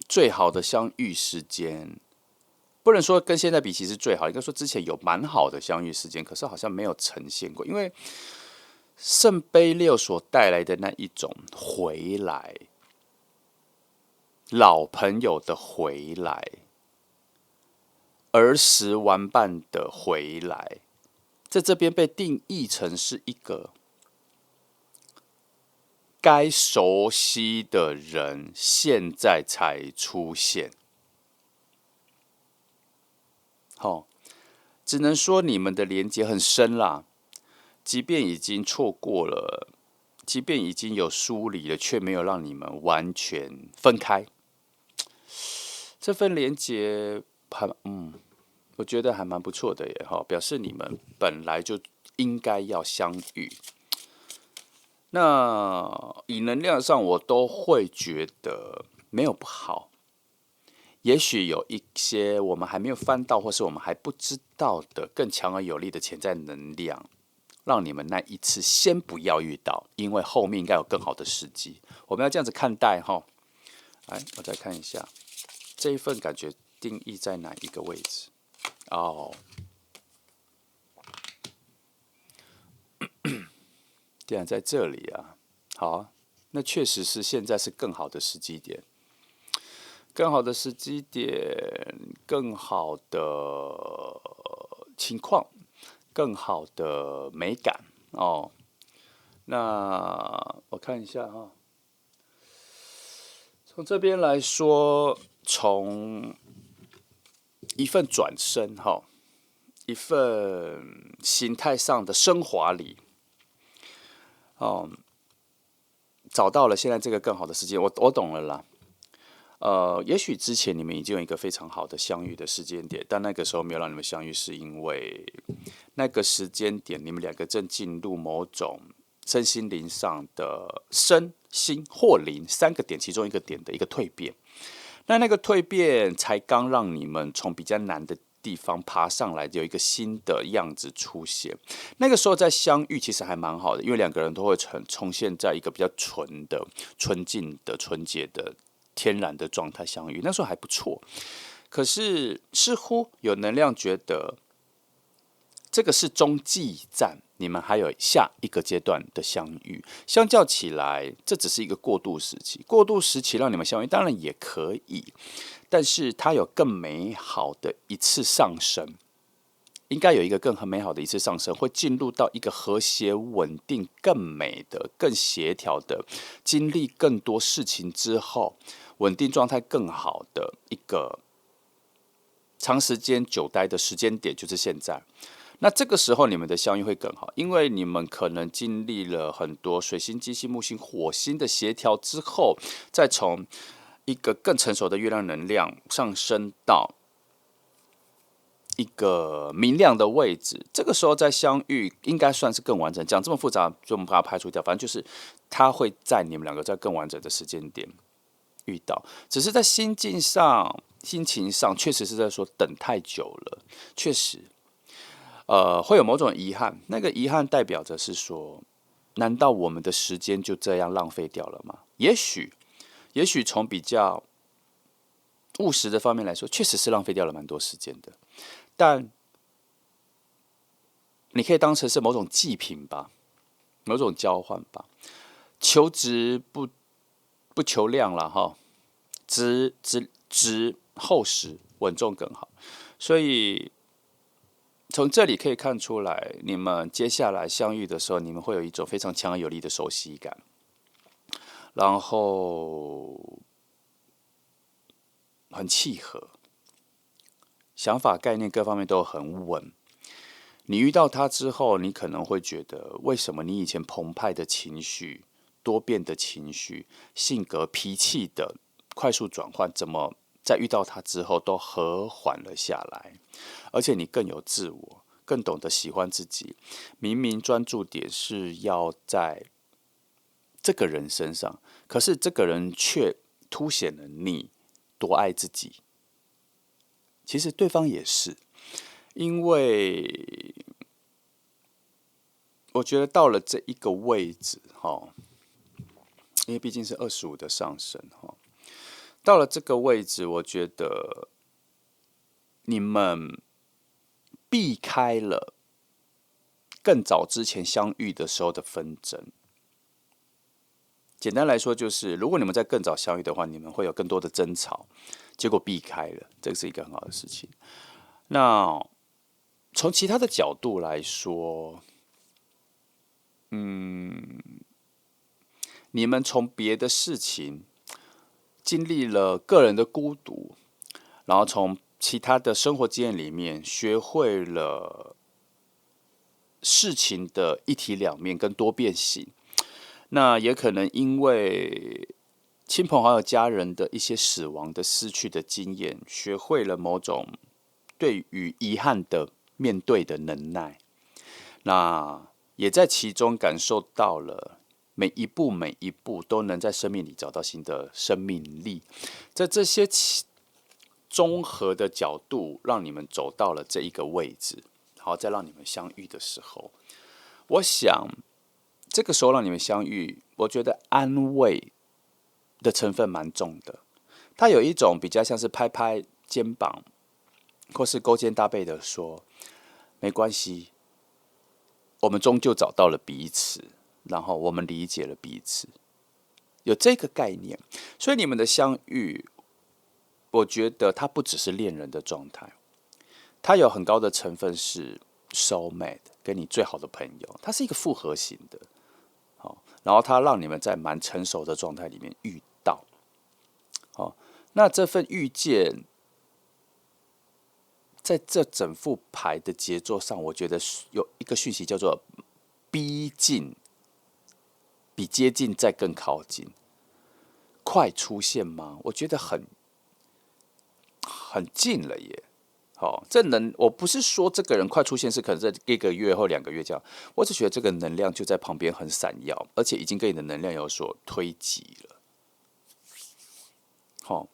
最好的相遇时间，不能说跟现在比其实最好，应该说之前有蛮好的相遇时间，可是好像没有呈现过，因为圣杯六所带来的那一种回来，老朋友的回来，儿时玩伴的回来，在这边被定义成是一个该熟悉的人，现在才出现。只能说你们的连结很深啦，即便已经错过了，即便已经有疏离了，却没有让你们完全分开。这份连结我觉得还蛮不错的耶哈，表示你们本来就应该要相遇。那以能量上，我都会觉得没有不好。也许有一些我们还没有翻到，或是我们还不知道的更强而有力的潜在能量，让你们那一次先不要遇到，因为后面应该有更好的时机。我们要这样子看待哈。来，我再看一下这一份感觉定义在哪一个位置？哦，既然在这里啊，好啊，那确实是现在是更好的时机点。更好的时机点，更好的情况，更好的美感哦。那我看一下哈，从这边来说，从一份转身哈，一份形态上的升华里，哦，找到了现在这个更好的时间，我懂了啦。也许之前你们已经有一个非常好的相遇的时间点，但那个时候没有让你们相遇，是因为那个时间点你们两个正进入某种身心灵上的身心或灵三个点其中一个点的一个蜕变。那个蜕变才刚让你们从比较难的地方爬上来，有一个新的样子出现。那个时候在相遇其实还蛮好的，因为两个人都会重现在一个比较纯的、纯净的、纯洁的。天然的状态相遇，那时候还不错。可是似乎有能量觉得这个是中继站，你们还有下一个阶段的相遇。相较起来，这只是一个过渡时期。过渡时期让你们相遇，当然也可以，但是它有更美好的一次上升。应该有一个更很美好的一次上升，会进入到一个和谐、稳定、更美的、更协调的，经历更多事情之后，稳定状态更好的一个长时间久待的时间点，就是现在。那这个时候你们的相遇会更好，因为你们可能经历了很多水星、金星、木星、火星的协调之后，再从一个更成熟的月亮能量上升到一个明亮的位置，这个时候再相遇应该算是更完整。讲这么复杂，就我们把它排除掉，反正就是他会在你们两个在更完整的时间点遇到，只是在心境上、心情上，确实是在说等太久了，确实，会有某种遗憾。那个遗憾代表着是说，难道我们的时间就这样浪费掉了吗？也许从比较务实的方面来说，确实是浪费掉了蛮多时间的。但你可以当成是某种祭品吧，某种交换吧。求质不求量了哈，质厚实稳重更好。所以从这里可以看出来，你们接下来相遇的时候，你们会有一种非常强而有力的熟悉感，然后很契合，想法概念各方面都很稳。你遇到他之后，你可能会觉得，为什么你以前澎湃的情绪、多变的情绪、性格、脾气的快速转换，怎么在遇到他之后都和缓了下来？而且你更有自我，更懂得喜欢自己。明明专注点是要在这个人身上，可是这个人却凸显了你多爱自己。其实对方也是，因为我觉得到了这一个位置，哈，因为毕竟是25的上升，哈，到了这个位置，我觉得你们避开了更早之前相遇的时候的纷争。简单来说，就是如果你们在更早相遇的话，你们会有更多的争吵，结果避开了，这是一个很好的事情。那从其他的角度来说，你们从别的事情经历了个人的孤独，然后从其他的生活经验里面学会了事情的一体两面跟多变性。那也可能因为亲朋好友、家人的一些死亡的失去的经验，学会了某种对于遗憾的面对的能耐。那也在其中感受到了每一步每一步都能在生命里找到新的生命力。在这些综合的角度，让你们走到了这一个位置。好，再让你们相遇的时候，我想这个时候让你们相遇，我觉得安慰的成分蛮重的。它有一种比较像是拍拍肩膀，或是勾肩搭背的说：“没关系，我们终究找到了彼此，然后我们理解了彼此。”有这个概念，所以你们的相遇，我觉得它不只是恋人的状态，它有很高的成分是 soul mate， 跟你最好的朋友，它是一个复合型的。好，然后它让你们在蛮成熟的状态里面遇到。好，那这份遇见，在这整副牌的节奏上，我觉得有一个讯息叫做逼近，比接近再更靠近。快出现吗？我觉得很近了耶。好，我不是说这个人快出现是可能在1个月或2个月这样，我只觉得这个能量就在旁边很闪耀，而且已经跟你的能量有所推挤了。好，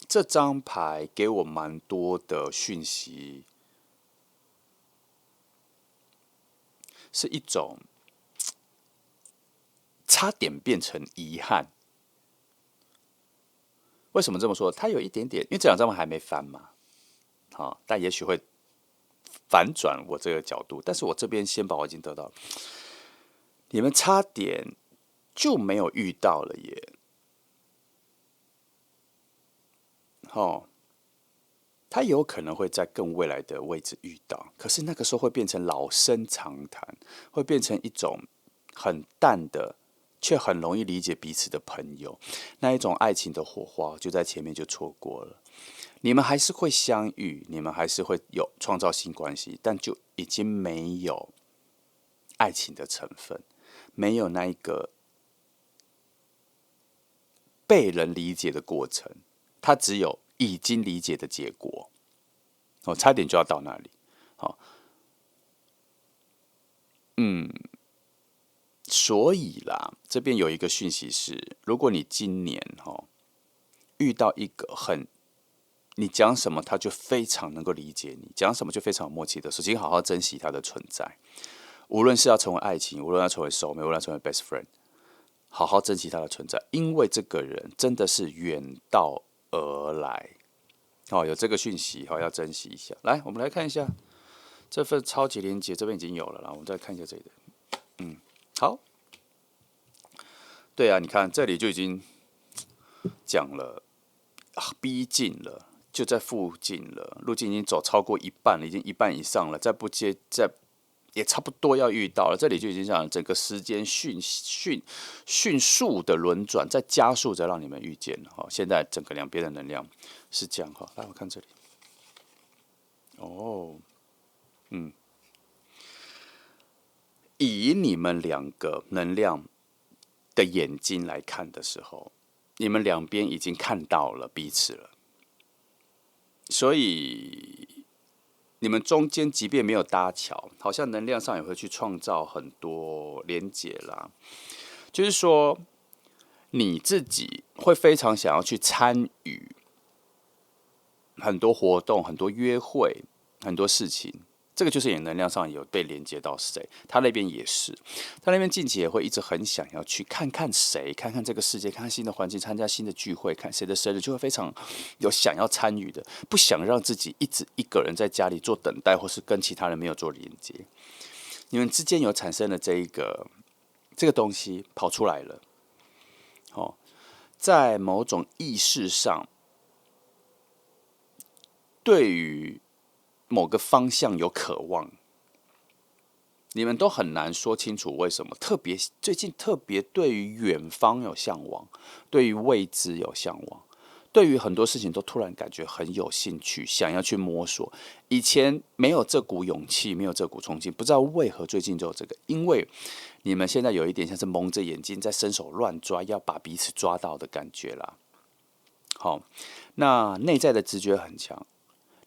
这张牌给我蛮多的讯息，是一种差点变成遗憾。为什么这么说？它有一点点，因为这2张牌还没翻嘛，好，但也许会反转我这个角度。但是我这边先把我已经得到，你们差点就没有遇到了耶。哦，他有可能会在更未来的位置遇到，可是那个时候会变成老生常谈，会变成一种很淡的，却很容易理解彼此的朋友。那一种爱情的火花就在前面就错过了。你们还是会相遇，你们还是会有创造新关系，但就已经没有爱情的成分，没有那一个被人理解的过程，它只有已经理解的结果。差点就要到那里。所以啦，这边有一个讯息是，如果你今年遇到一个你讲什么他就非常能够理解你，讲什么就非常有默契的时候，请好好珍惜他的存在。无论是要成为爱情，无论要成为soulmate，无论要成为 best friend， 好好珍惜他的存在，因为这个人真的是远道而来。有这个讯息，要珍惜一下。来，我们来看一下这份超级连结，这边已经有了啦，我们再看一下这里的。好，对啊，你看这里就已经讲了，逼近了，就在附近了，路径已经走超过一半了，已经一半以上了，再不接，也差不多要遇到了。这里就已经讲整个时间迅速的轮转，在加速着让你们遇见了。现在整个两边的能量是这样哈。来，我看这里。以你们两个能量的眼睛来看的时候，你们两边已经看到了彼此了，所以你们中间即便没有搭桥，好像能量上也会去创造很多连结啦。就是说，你自己会非常想要去参与很多活动、很多约会、很多事情。这个就是你能量上有被连接到谁，他那边也是，他那边近期也会一直很想要去看看谁，看看这个世界，看看新的环境，参加新的聚会，看谁的生日，就会非常有想要参与的，不想让自己一直一个人在家里做等待，或是跟其他人没有做连接。你们之间有产生了这个东西跑出来了，在某种意识上，对于某个方向有渴望，你们都很难说清楚为什么。最近特别对于远方有向往，对于未知有向往，对于很多事情都突然感觉很有兴趣，想要去摸索。以前没有这股勇气，没有这股冲劲，不知道为何最近就有这个。因为你们现在有一点像是蒙着眼睛在伸手乱抓，要把彼此抓到的感觉啦。好，那内在的直觉很强。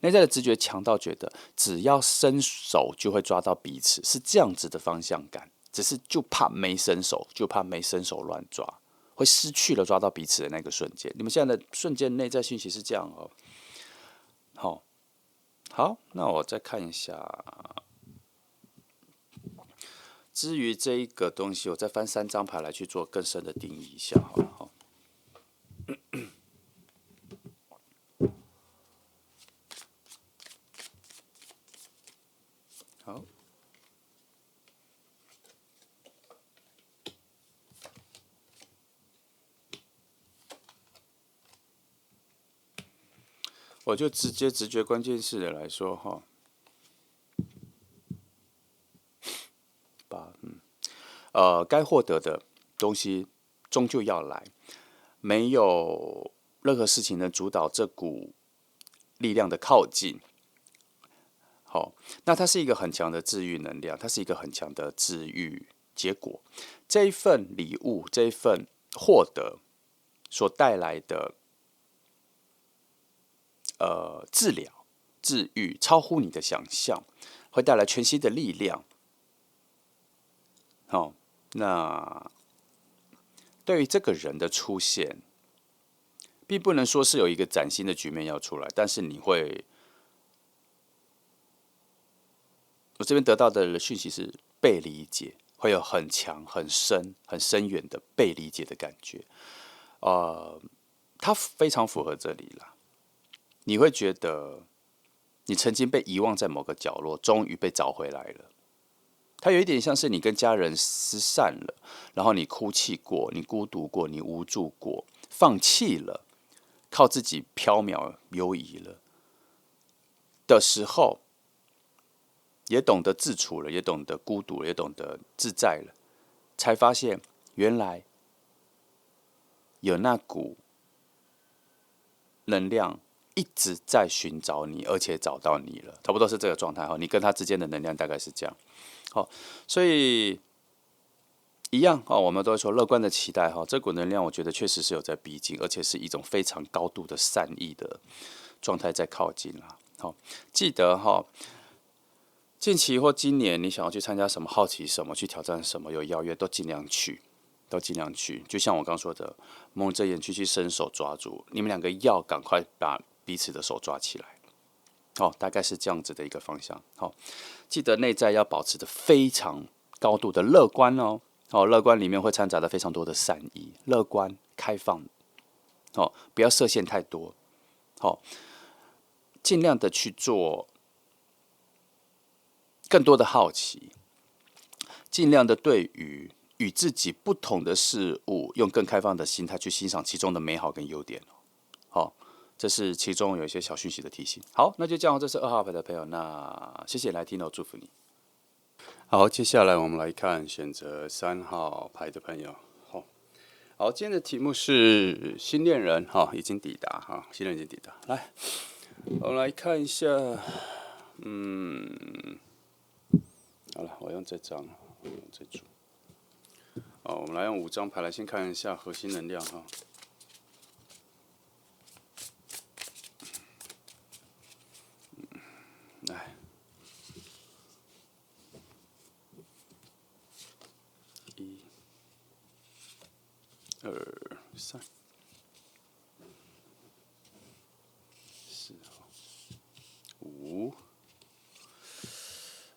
内在的直觉强到觉得，只要伸手就会抓到彼此，是这样子的方向感。只是就怕没伸手，就怕没伸手乱抓，会失去了抓到彼此的那个瞬间。你们现在的瞬间内在讯息是这样哦。好，那我再看一下。至于这一个东西，我再翻3张牌来去做更深的定义一下好了。好，我就直觉关键式的来说哈。该获得的东西终究要来，没有任何事情能主导这股力量的靠近。好，那它是一个很强的治愈能量，它是一个很强的治愈结果。这一份礼物，这一份获得所带来的治疗、治愈，超乎你的想象，会带来全新的力量。好，那对于这个人的出现，并不能说是有一个崭新的局面要出来，但是我这边得到的讯息是被理解，会有很强、很深、很深远的被理解的感觉。它非常符合这里啦。你会觉得你曾经被遗忘在某个角落，终于被找回来了。它有一点像是你跟家人失散了，然后你哭泣过，你孤独过，你无助过，放弃了，靠自己缥缈游移了的时候，也懂得自处了，也懂得孤独了，也懂得自在了，才发现原来有那股能量一直在寻找你，而且找到你了，差不多是这个状态。你跟他之间的能量大概是这样。好，所以一样我们都会说乐观的期待这股能量我觉得确实是有在逼近，而且是一种非常高度的善意的状态在靠近啦。记得近期或今年你想要去参加什么、好奇什么、去挑战什么、有邀约都尽量去，就像我刚说的，蒙着眼去伸手抓住，你们两个要赶快把彼此的手抓起来。大概是这样子的一个方向。记得内在要保持的非常高度的乐观乐观里面会掺杂的非常多的善意，乐观、开放，不要设限太多，尽量的去做更多的好奇，尽量的对于与自己不同的事物，用更开放的心态去欣赏其中的美好跟优点。这是其中有一些小讯息的提醒。好，那就这样，这是2号牌的朋友，那谢谢来听祝福你。好，接下来我们来看选择3号牌的朋友。好，今天的题目是新恋人已经抵达新恋人已经抵达。来，我们来看一下，好了，我用这张，我用这组。我们来用5张牌来先看一下核心能量来，1、2、3、4、5。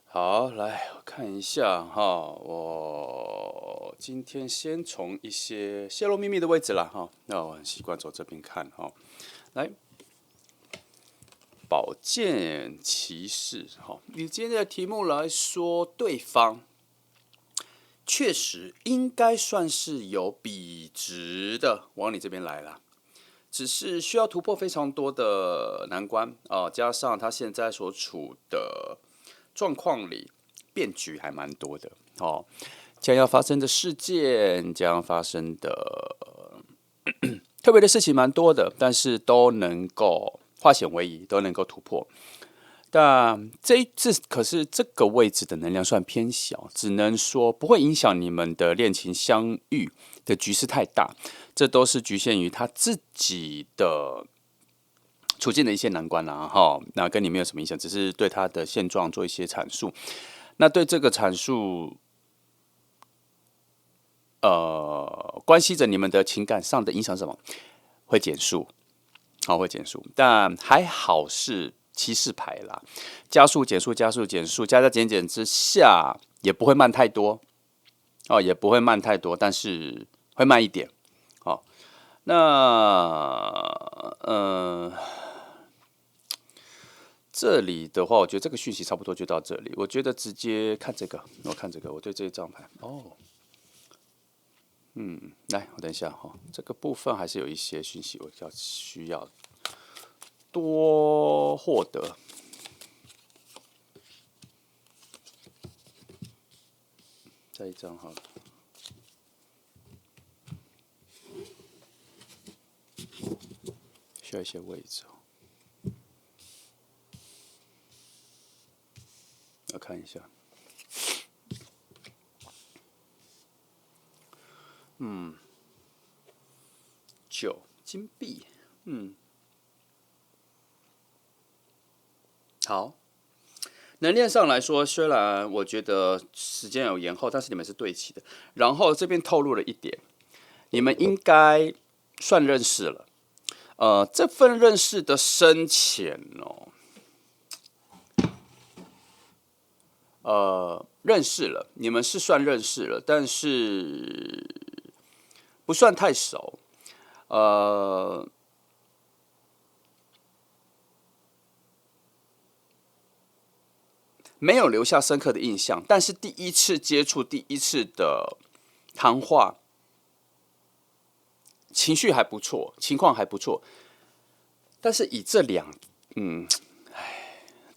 好，来我看一下我今天先从一些泄露秘密的位置啦那我很习惯走这边看来。宝剑骑士以今天的题目来说，对方确实应该算是有笔直的往你这边来了，只是需要突破非常多的难关加上他现在所处的状况里变局还蛮多的将要发生的事件，将要发生的特别的事情蛮多的，但是都能够化险为夷，都能够突破。但这一次可是这个位置的能量算偏小，只能说不会影响你们的恋情相遇的局势太大，这都是局限于他自己的处境的一些难关啦那跟你没有什么影响，只是对他的现状做一些阐述。那对这个阐述关系着你们的情感上的影响是什么？会减速，会减速，但还好是骑士牌啦，加速、减速、加速、减速，加加减减之下，也不会慢太多，也不会慢太多，但是会慢一点，那这里的话，我觉得这个讯息差不多就到这里。我觉得直接看这个，我对这一张牌来，我等一下这个部分还是有一些讯息，我需要多获得。再一张好了，需要一些位置我看一下。9金币，好。能量上来说，虽然我觉得时间有延后，但是你们是对齐的。然后这边透露了一点，你们应该算认识了。这份认识的深浅认识了，你们是算认识了，但是不算太熟。没有留下深刻的印象，但是第一次接触、第一次的谈话，情绪还不错，情况还不错。但是以这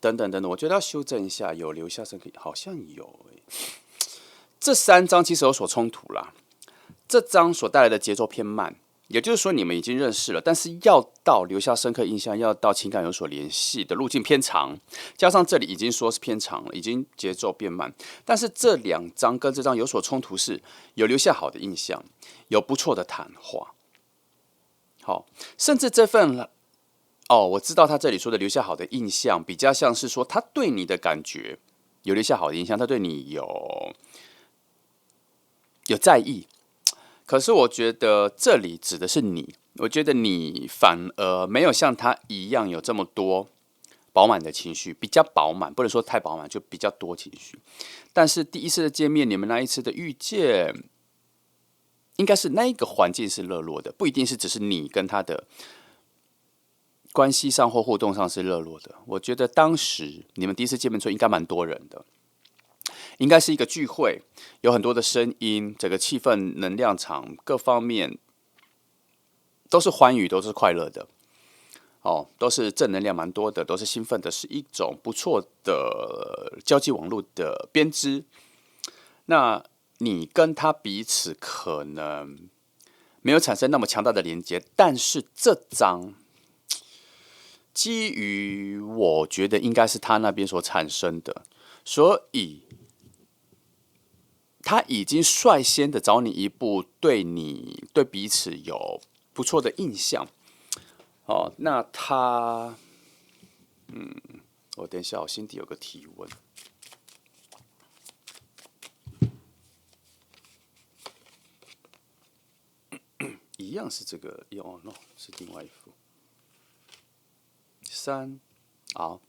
等等，我觉得要修正一下，有留下深刻，好像有这3张其实有所冲突啦。这张所带来的节奏偏慢，也就是说，你们已经认识了，但是要到留下深刻印象，要到情感有所联系的路径偏长，加上这里已经说是偏长了，已经节奏变慢。但是这2张跟这张有所冲突，是有留下好的印象，有不错的谈话，好，甚至这份我知道他这里说的留下好的印象，比较像是说他对你的感觉有留下好的印象，他对你有在意。可是我觉得这里指的是你，我觉得你反而没有像他一样有这么多饱满的情绪，比较饱满，不能说太饱满，就比较多情绪。但是第一次的见面，你们那一次的遇见，应该是那一个环境是热络的，不一定是只是你跟他的关系上或互动上是热络的。我觉得当时你们第一次见面的时候，应该蛮多人的。应该是一个聚会，有很多的声音，整个气氛、能量场各方面都是欢愉，都是快乐的，都是正能量蛮多的，都是兴奋的，是一种不错的交际网络的编织。那你跟他彼此可能没有产生那么强大的连接，但是这张基于我觉得应该是他那边所产生的，所以他已经率先的找你一步，对彼此有不错的印象。那他，我等一下，我心底有个提问，一样是这个，no， 是另外一幅。3，好，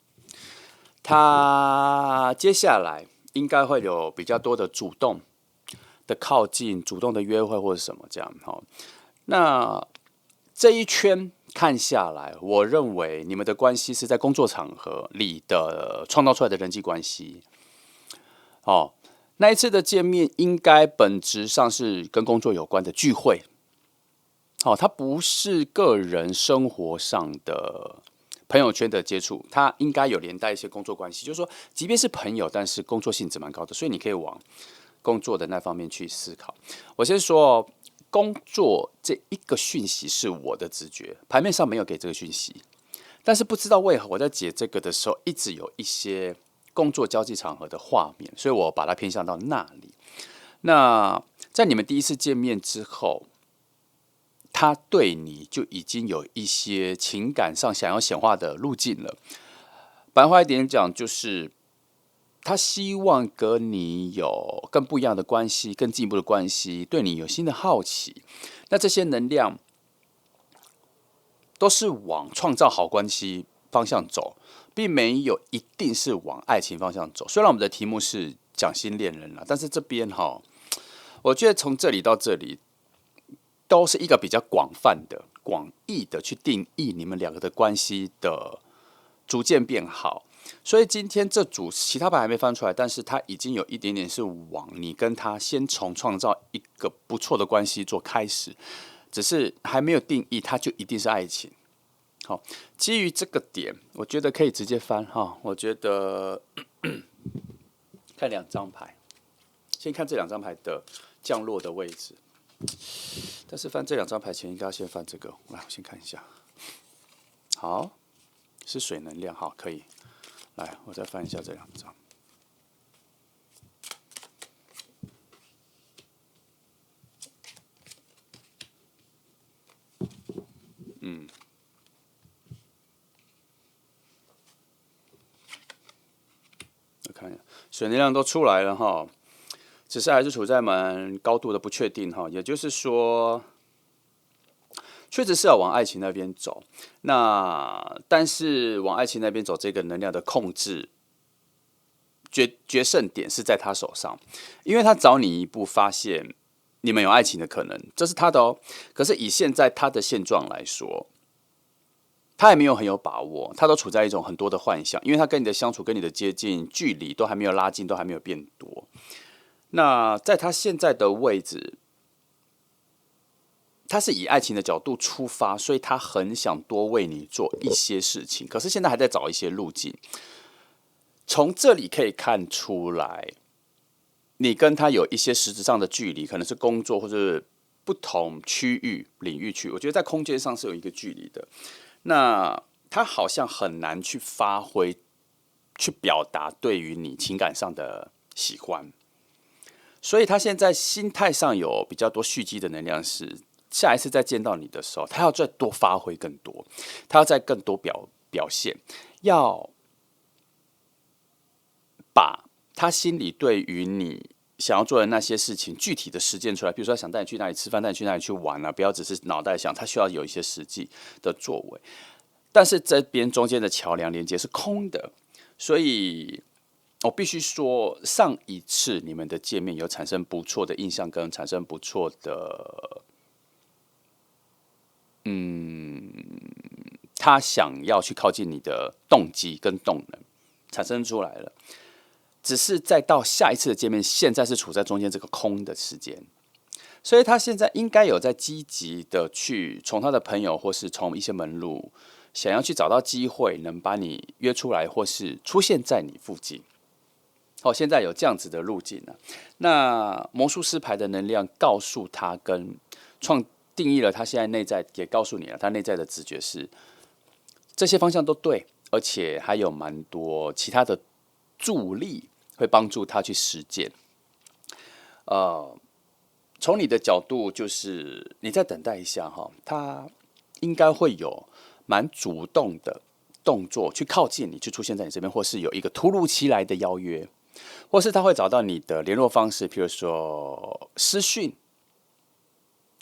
他接下来应该会有比较多的主动的靠近、主动的约会或者什么这样。那这一圈看下来，我认为你们的关系是在工作场合里的创造出来的人际关系。那一次的见面应该本质上是跟工作有关的聚会。它不是个人生活上的朋友圈的接触，它应该有连带一些工作关系。就是说，即便是朋友，但是工作性质蛮高的，所以你可以往工作的那方面去思考。我先说，工作这一个讯息是我的直觉，牌面上没有给这个讯息，但是不知道为何我在解这个的时候，一直有一些工作交际场合的画面，所以我把它偏向到那里。那在你们第一次见面之后，他对你就已经有一些情感上想要显化的路径了。白话一点讲，就是他希望跟你有更不一样的关系，更进一步的关系，对你有新的好奇。那这些能量都是往创造好关系方向走，并没有一定是往爱情方向走。虽然我们的题目是讲新恋人了，但是这边我觉得从这里到这里都是一个比较广泛的、广义的去定义你们2个的关系的逐渐变好。所以今天这组其他牌还没翻出来，但是它已经有一点点是往你跟他先从创造一个不错的关系做开始，只是还没有定义它就一定是爱情。好，基于这个点，我觉得可以直接翻我觉得看2张牌，先看这2张牌的降落的位置。但是翻这2张牌前，应该要先翻这个。来，我先看一下。好，是水能量，好，可以。来，我再翻一下这2张。我看一下，水能量都出来了只是还是处在蛮高度的不确定也就是说，确实是要往爱情那边走。那但是往爱情那边走，这个能量的控制决胜点是在他手上，因为他早你一步发现你们有爱情的可能，这是他的可是以现在他的现状来说，他还没有很有把握，他都处在一种很多的幻想，因为他跟你的相处、跟你的接近距离都还没有拉近，都还没有变多。那在他现在的位置，他是以爱情的角度出发，所以他很想多为你做一些事情，可是现在还在找一些路径。从这里可以看出来，你跟他有一些实质上的距离，可能是工作或者不同区域领域去，我觉得在空间上是有一个距离的。那他好像很难去发挥、去表达对于你情感上的喜欢，所以他现在心态上有比较多蓄积的能量是。下一次再见到你的时候，他要再多发挥更多，他要再更多表现，要把他心里对于你想要做的那些事情具体的实践出来。比如说，他想带你去哪里吃饭，带你去哪里去玩啊，不要只是脑袋想，他需要有一些实际的作为。但是这边中间的桥梁连接是空的，所以我必须说，上一次你们的见面有产生不错的印象，跟产生不错的。他想要去靠近你的动机跟动能产生出来了，只是再到下一次的见面，现在是处在中间这个空的时间，所以他现在应该有在积极的去从他的朋友或是从一些门路，想要去找到机会能把你约出来，或是出现在你附近。现在有这样子的路径了。那魔术师牌的能量告诉他跟定义了他现在内在，也告诉你了他内在的直觉是这些方向都对，而且还有蛮多其他的助力会帮助他去实践。从你的角度，就是你再等待一下哈，他应该会有蛮主动的动作去靠近你，去出现在你这边，或是有一个突如其来的邀约，或是他会找到你的联络方式，譬如说私讯，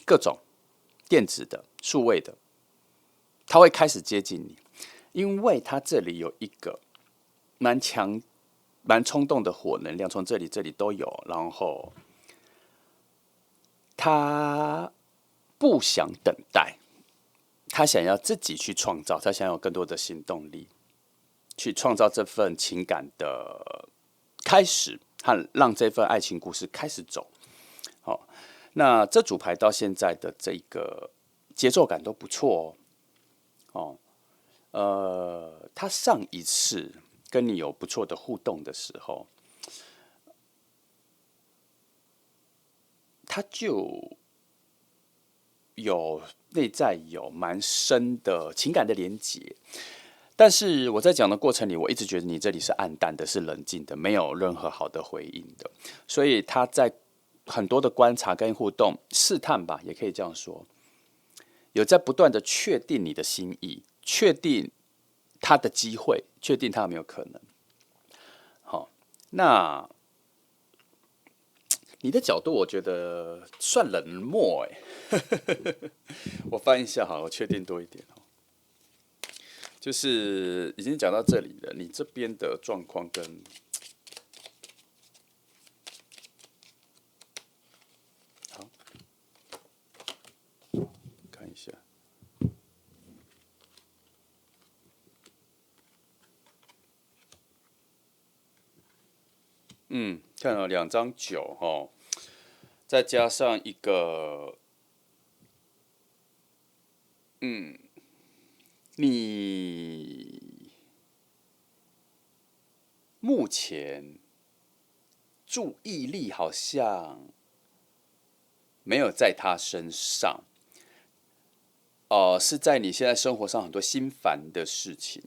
各种电子的、数位的，他会开始接近你，因为他这里有一个蛮强、蛮冲动的火能量，从这里都有，然后他不想等待，他想要自己去创造，他想要有更多的行动力，去创造这份情感的开始，和让这份爱情故事开始走。好，那这组牌到现在的这个节奏感都不错哦。他上一次跟你有不错的互动的时候，他就内在有蛮深的情感的连结。但是我在讲的过程里，我一直觉得你这里是暗淡的，是冷静的，没有任何好的回应的。所以他在很多的观察跟互动、试探吧，也可以这样说，有在不断的确定你的心意，确定他的机会，确定他有没有可能。好，那你的角度，我觉得算冷漠我翻一下好了，我确定多一点就是已经讲到这里了，你这边的状况跟好看一下，看了2张9哈，再加上一个你目前注意力好像没有在他身上，是在你现在生活上很多心烦的事情，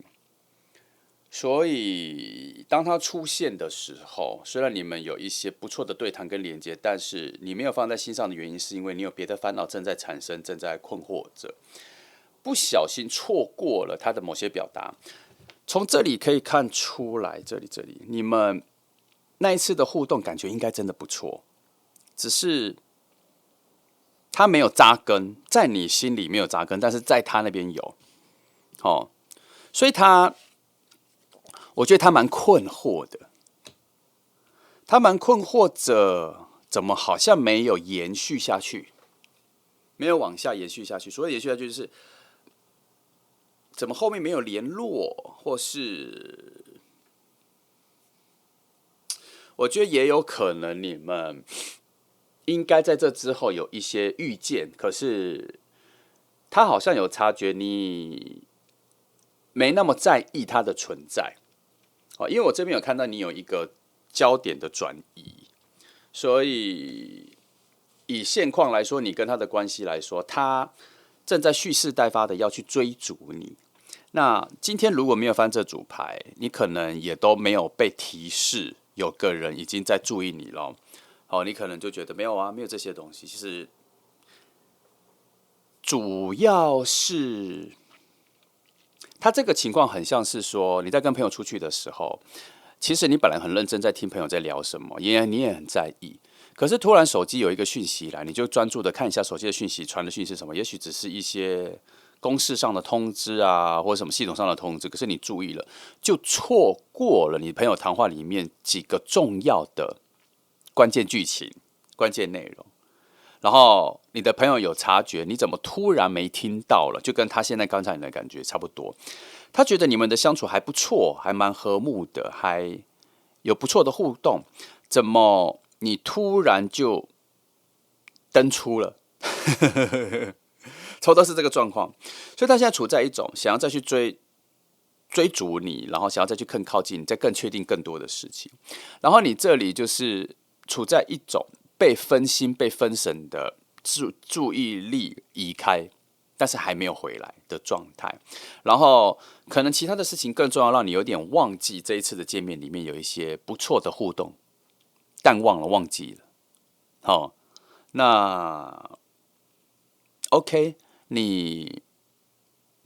所以当他出现的时候，虽然你们有一些不错的对谈跟连接，但是你没有放在心上的原因，是因为你有别的烦恼正在产生，正在困惑着，不小心错过了他的某些表达。从这里可以看出来，这里你们那一次的互动感觉应该真的不错，只是他没有扎根，在你心里没有扎根，但是在他那边有，所以我觉得他蛮困惑的，他蛮困惑着怎么好像没有延续下去，没有往下延续下去。所谓延续下去，就是怎么后面没有联络，或是我觉得也有可能你们应该在这之后有一些遇见，可是他好像有察觉你没那么在意他的存在。因为我这边有看到你有一个焦点的转移，所以以现况来说，你跟他的关系来说，他正在蓄势待发的要去追逐你。那今天如果没有翻这组牌，你可能也都没有被提示有个人已经在注意你了。好，你可能就觉得没有啊，没有这些东西。其实主要是他这个情况很像是说你在跟朋友出去的时候，其实你本来很认真在听朋友在聊什么，你也很在意。可是突然手机有一个讯息来，你就专注的看一下手机的讯息，传的讯息是什么？也许只是一些公事上的通知啊，或者什么系统上的通知。可是你注意了，就错过了你朋友谈话里面几个重要的关键剧情、关键内容。然后你的朋友有察觉，你怎么突然没听到了？就跟他现在刚才你的感觉差不多。他觉得你们的相处还不错，还蛮和睦的，还有不错的互动。怎么你突然就登出了？差不多是这个状况。所以他现在处在一种想要再去追逐你，然后想要再去更靠近你，再更确定更多的事情。然后你这里就是处在一种被分心、被分神的注意力移开，但是还没有回来的状态。然后可能其他的事情更重要，让你有点忘记这一次的见面里面有一些不错的互动，淡忘了、忘记了。好，那 OK，你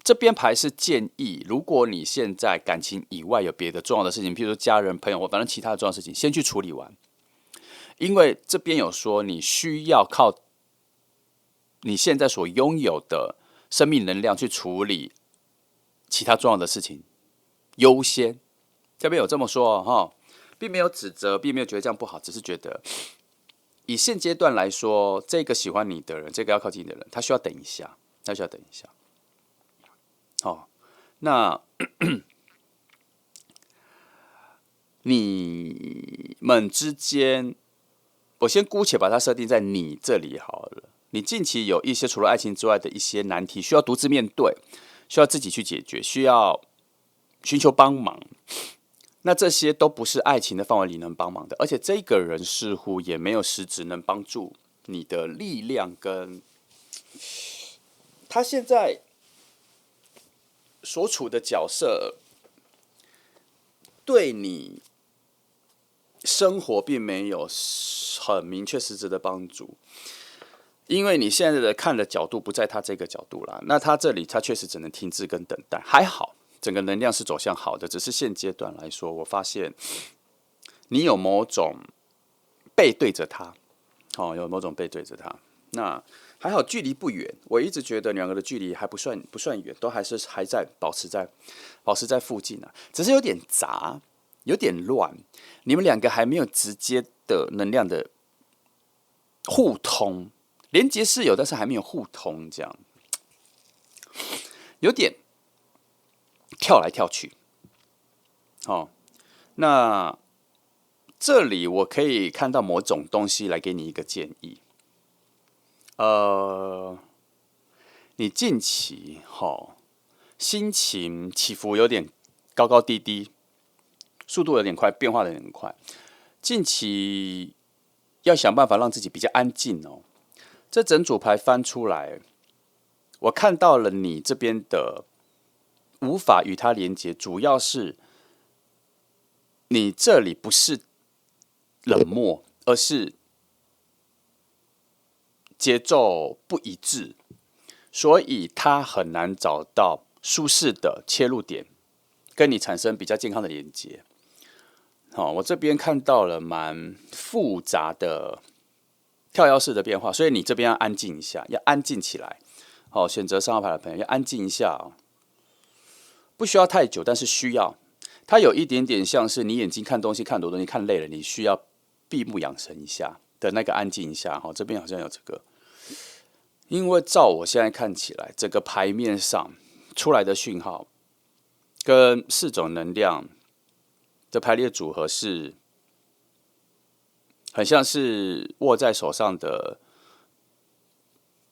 这边牌是建议，如果你现在感情以外有别的重要的事情，譬如说家人、朋友或反正其他的重要的事情，先去处理完。因为这边有说，你需要靠你现在所拥有的生命能量去处理其他重要的事情，优先。这边有这么说哈，并没有指责，并没有觉得这样不好，只是觉得以现阶段来说，这个喜欢你的人，这个要靠近你的人，他需要等一下，他需要等一下。哦，那你们之间，我先姑且把它设定在你这里好了。你近期有一些除了爱情之外的一些难题，需要独自面对，需要自己去解决，需要寻求帮忙。那这些都不是爱情的范围里能帮忙的，而且这个人似乎也没有实质能帮助你的力量，跟他现在所处的角色对你生活并没有很明确实质的帮助，因为你现在的看的角度不在他这个角度啦。那他这里他确实只能停滞跟等待，还好整个能量是走向好的，只是现阶段来说，我发现你有某种背对着他，有某种背对着他。那还好距离不远，我一直觉得两个的距离还不算远，都还在保持在附近啊，只是有点杂。有点乱，你们两个还没有直接的能量的互通，连接是有，但是还没有互通，这样有点跳来跳去。哦，那这里我可以看到某种东西来给你一个建议。你近期心情起伏有点高高低低。速度有点快，变化的有点快。近期要想办法让自己比较安静哦。这整组牌翻出来，我看到了你这边的无法与他连接，主要是你这里不是冷漠，而是节奏不一致，所以他很难找到舒适的切入点，跟你产生比较健康的连接。我这边看到了蛮复杂的跳跃式的变化，所以你这边要安静一下，要安静起来。选择3号牌的朋友要安静一下不需要太久，但是需要。它有一点点像是你眼睛看东西看多东西看累了，你需要闭目养神一下的那个安静一下。这边好像有这个，因为照我现在看起来，整个牌面上出来的讯号跟4种能量的排列组合是很像是握在手上的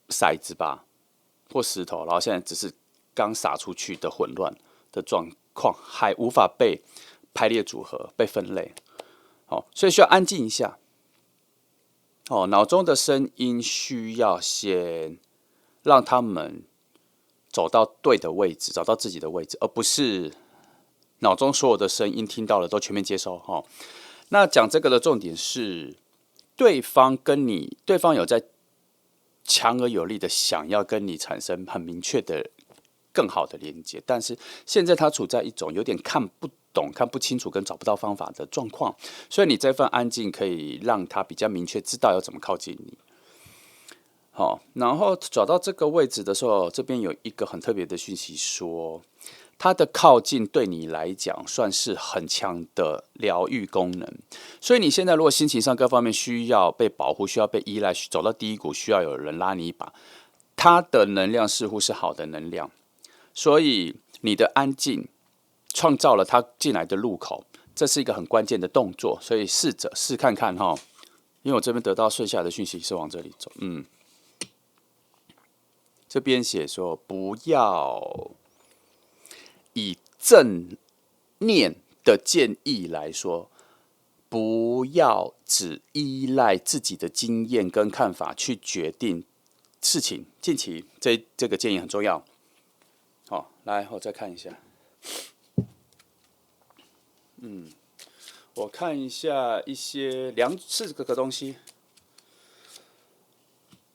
骰子吧，或石头，然后现在只是刚撒出去的混乱的状况，还无法被排列组合、被分类。所以需要安静一下。脑中的声音需要先让他们走到对的位置，找到自己的位置，而不是脑中所有的声音听到了都全面接收。那讲这个的重点是，对方有在强而有力的想要跟你产生很明确的、更好的连接，但是现在他处在一种有点看不懂、看不清楚跟找不到方法的状况，所以你这份安静可以让他比较明确知道要怎么靠近你。然后找到这个位置的时候，这边有一个很特别的讯息说，它的靠近对你来讲算是很强的疗愈功能。所以你现在如果心情上各方面需要被保护、需要被依赖、走到低谷需要有人拉你一把，它的能量似乎是好的能量。所以你的安静创造了它进来的入口，这是一个很关键的动作。所以试看看哈，因为我这边得到剩下的讯息是往这里走，这边写说不要以正念的建议来说，不要只依赖自己的经验跟看法去决定事情。近期这个建议很重要。好，来我再看一下。我看一下一些4个东西。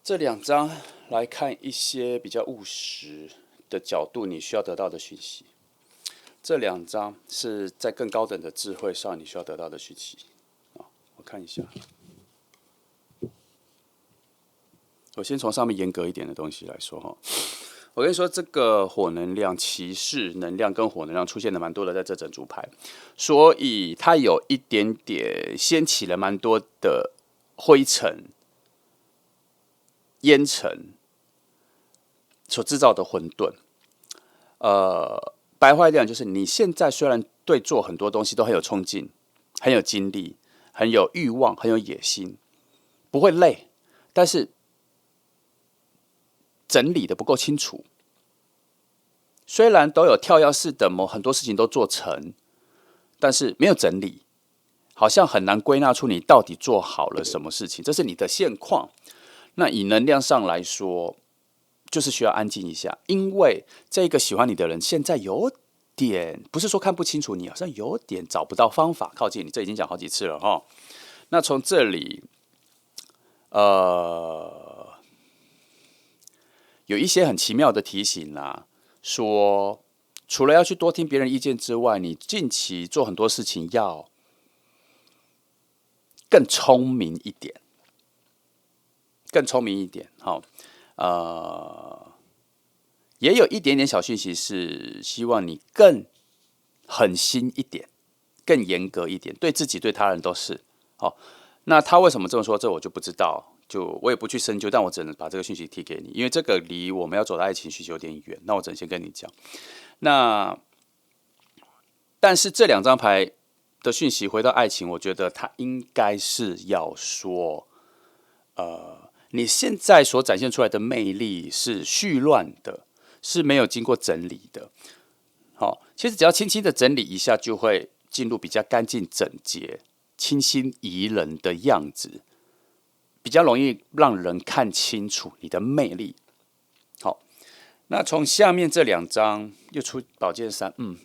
这2张来看一些比较务实的角度，你需要得到的讯息。这2张是在更高等的智慧上你需要得到的讯息。我看一下，我先从上面严格一点的东西来说哈。我跟你说，这个火能量、骑士能量跟火能量出现的蛮多的在这整组牌，所以它有一点点掀起了蛮多的灰尘。烟尘所制造的混沌，白话一点就是你现在虽然对做很多东西都很有冲劲、很有精力、很有欲望、很有野心，不会累，但是整理的不够清楚。虽然都有跳跃式的很多事情都做成，但是没有整理，好像很难归纳出你到底做好了什么事情，这是你的现况。那以能量上来说，就是需要安静一下，因为这个喜欢你的人现在有点，不是说看不清楚你，好像有点找不到方法靠近你，这已经讲好几次了哈。那从这里，有一些很奇妙的提醒啦，说除了要去多听别人意见之外，你近期做很多事情要更聪明一点。更聪明一点，也有一点点小讯息是希望你更狠心一点，更严格一点，对自己对他人都是。那他为什么这么说？这我就不知道，我也不去深究，但我只能把这个讯息提给你，因为这个离我们要走的爱情讯息有点远，那我只能先跟你讲。但是这2张牌的讯息回到爱情，我觉得他应该是要说，你现在所展现出来的魅力是絮乱的，是没有经过整理的。其实只要轻轻的整理一下，就会进入比较干净整洁、清新宜人的样子，比较容易让人看清楚你的魅力。好，那从下面这2张又出宝剑3，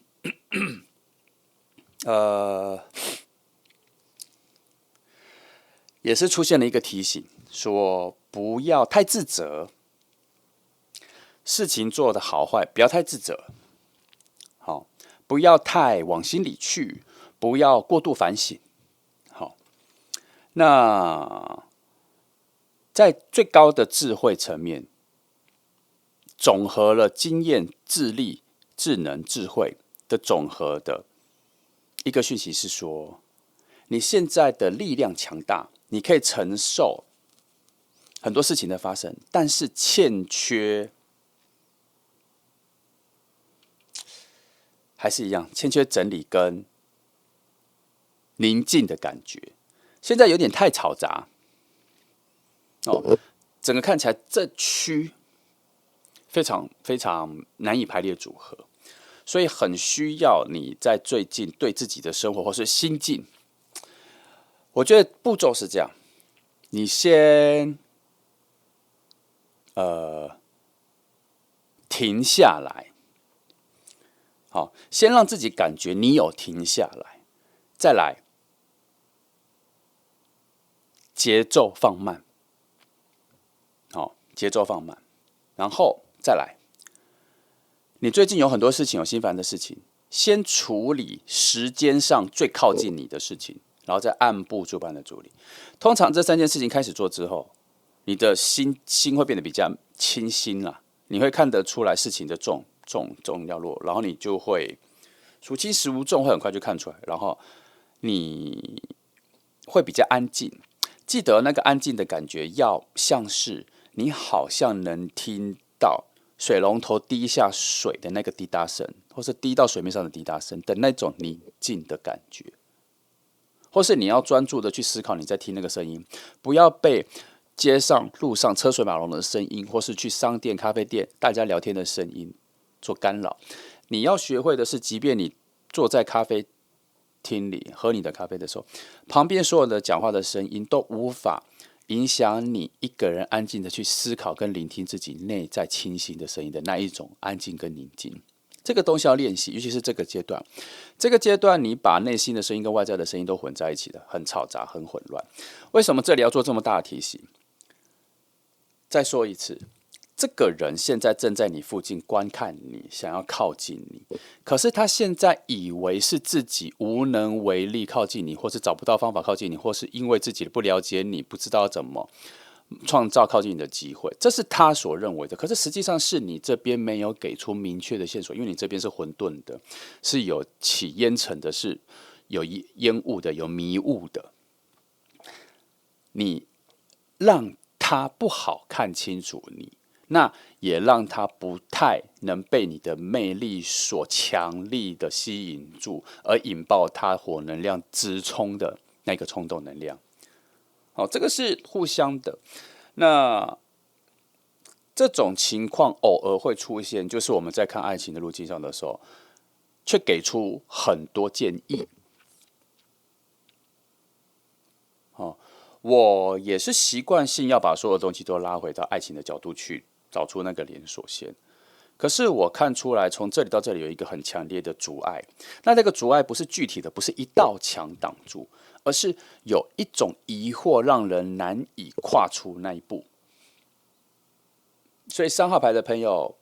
也是出现了一个提醒，说不要太自责，事情做的好坏不要太自责，不要太往心里去，不要过度反省。那在最高的智慧层面，总和了经验、智力、智能、智慧的总和的一个讯息是说，你现在的力量强大，你可以承受很多事情的发生，但是还是一样，欠缺整理跟宁静的感觉。现在有点太嘈杂，整个看起来这区非常非常难以排列组合，所以很需要你在最近对自己的生活或是心境，我觉得步骤是这样：你先停下来，好，先让自己感觉你有停下来，再来节奏放慢，好，节奏放慢，然后再来，你最近有很多事情，有心烦的事情，先处理时间上最靠近你的事情，然后再按部就班的处理。通常这3件事情开始做之后，你的心会变得比较清新啦，你会看得出来事情的重要弱，然后你就会孰轻孰重，会很快就看出来，然后你会比较安静。记得那个安静的感觉，要像是你好像能听到水龙头滴下水的那个滴答声，或是滴到水面上的滴答声的那种宁静的感觉，或是你要专注的去思考你在听那个声音，不要被街上、路上车水马龙的声音，或是去商店、咖啡店大家聊天的声音做干扰。你要学会的是，即便你坐在咖啡厅里喝你的咖啡的时候，旁边所有的讲话的声音都无法影响你一个人安静的去思考跟聆听自己内在清晰的声音的那一种安静跟宁静。这个东西要练习，尤其是这个阶段。这个阶段，你把内心的声音跟外在的声音都混在一起的，很嘈杂，很混乱。为什么这里要做这么大的提醒？再说一次，这个人现在正在你附近观看你，想要靠近你，可是他现在以为是自己无能为力靠近你，或是找不到方法靠近你，或是因为自己不了解你，不知道怎么创造靠近你的机会，这是他所认为的。可是实际上是你这边没有给出明确的线索，因为你这边是混沌的，是有起烟尘的，是有烟雾的，有迷雾的。你让他不好看清楚你，那也让他不太能被你的魅力所强力的吸引住，而引爆他火能量直冲的那个冲动能量。好，这个是互相的。那这种情况偶尔会出现，就是我们在看爱情的路径上的时候，却给出很多建议。我也是习惯性要把所有东西都拉回到爱情的角度去找出那个连锁线。可是我看出来，从这里到这里有一个很强烈的阻碍。那这个阻碍不是具体的，不是一道墙挡住，而是有一种疑惑让人难以跨出那一步。所以3号牌的朋友，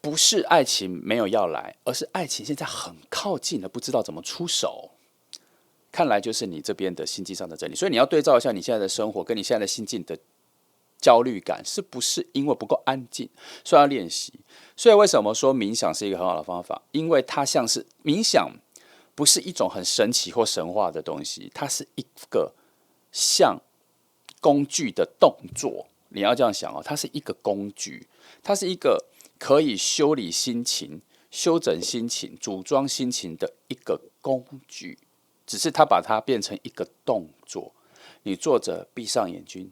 不是爱情没有要来，而是爱情现在很靠近了，不知道怎么出手。看来就是你这边的心境上的整理，所以你要对照一下你现在的生活跟你现在的心境的焦虑感，是不是因为不够安静，所以要练习。所以为什么说冥想是一个很好的方法？因为它像是冥想，不是一种很神奇或神话的东西，它是一个像工具的动作。你要这样想哦，它是一个工具，它是一个可以修理心情、修整心情、组装心情的一个工具。只是他把它变成一个动作，你坐着闭上眼睛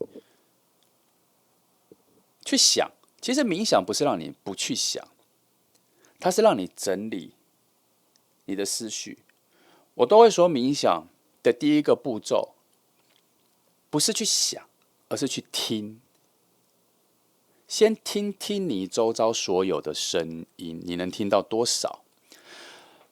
去想。其实冥想不是让你不去想，它是让你整理你的思绪。我都会说，冥想的第一个步骤不是去想，而是去听。先听听你周遭所有的声音，你能听到多少？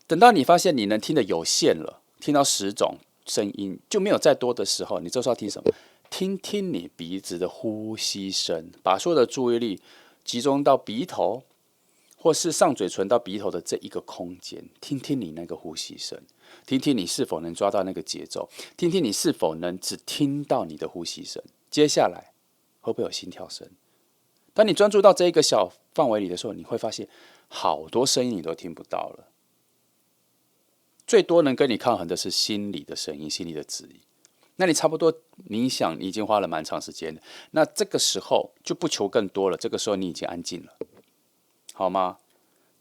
等到你发现你能听的有限了，听到10种声音就没有再多的时候，你这时候要听什么？听听你鼻子的呼吸声，把所有的注意力集中到鼻头，或是上嘴唇到鼻头的这一个空间，听听你那个呼吸声，听听你是否能抓到那个节奏，听听你是否能只听到你的呼吸声。接下来会不会有心跳声？当你专注到这一个小范围里的时候，你会发现好多声音你都听不到了。最多能跟你抗衡的是心里的声音，心里的指引。那你差不多冥想，你已经花了蛮长时间了。那这个时候就不求更多了，这个时候你已经安静了，好吗？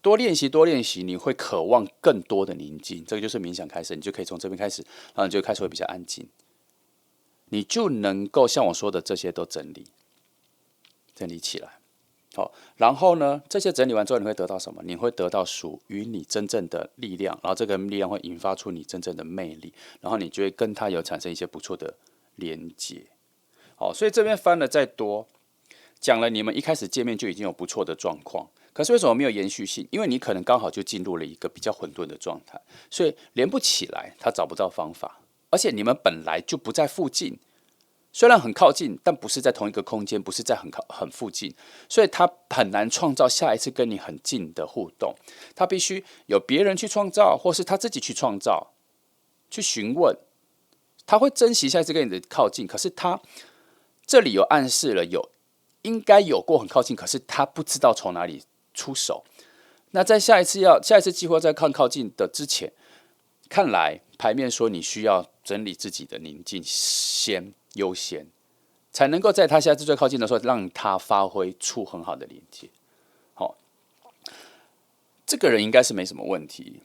多练习，多练习，你会渴望更多的宁静。这个就是冥想开始，你就可以从这边开始，然后你就开始会比较安静，你就能够像我说的这些都整理起来。好，然后呢，这些整理完之后，你会得到什么？你会得到属于你真正的力量，然后这个力量会引发出你真正的魅力，然后你就会跟他有产生一些不错的连接。好，所以这边翻了再多，讲了你们一开始见面就已经有不错的状况，可是为什么没有延续性？因为你可能刚好就进入了一个比较混沌的状态，所以连不起来，他找不到方法，而且你们本来就不在附近。虽然很靠近，但不是在同一个空间，不是在很附近，所以他很难创造下一次跟你很近的互动。他必须有别人去创造，或是他自己去创造，去询问。他会珍惜下一次跟你的靠近，可是他这里有暗示了应该有过很靠近，可是他不知道从哪里出手。那在下一次机会再靠近的之前，看来牌面说你需要整理自己的宁静优先，才能够在他下次最靠近的时候，让他发挥出很好的连接。好，这个人应该是没什么问题，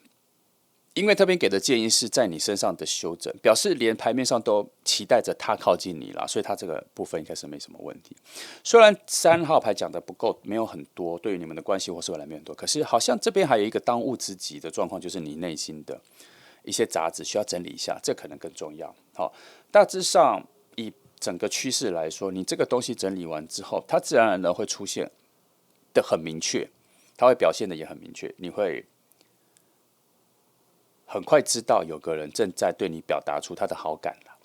因为这边给的建议是在你身上的修正，表示连牌面上都期待着他靠近你了，所以他这个部分应该是没什么问题。虽然3号牌讲的不够，没有很多，对于你们的关系或是未来没有很多，可是好像这边还有一个当务之急的状况，就是你内心的一些杂质需要整理一下，这可能更重要。好，大致上以整个趋势来说，你这个东西整理完之后，它自然而然会出现的很明确，它会表现的也很明确，你会很快知道有个人正在对你表达出他的好感了。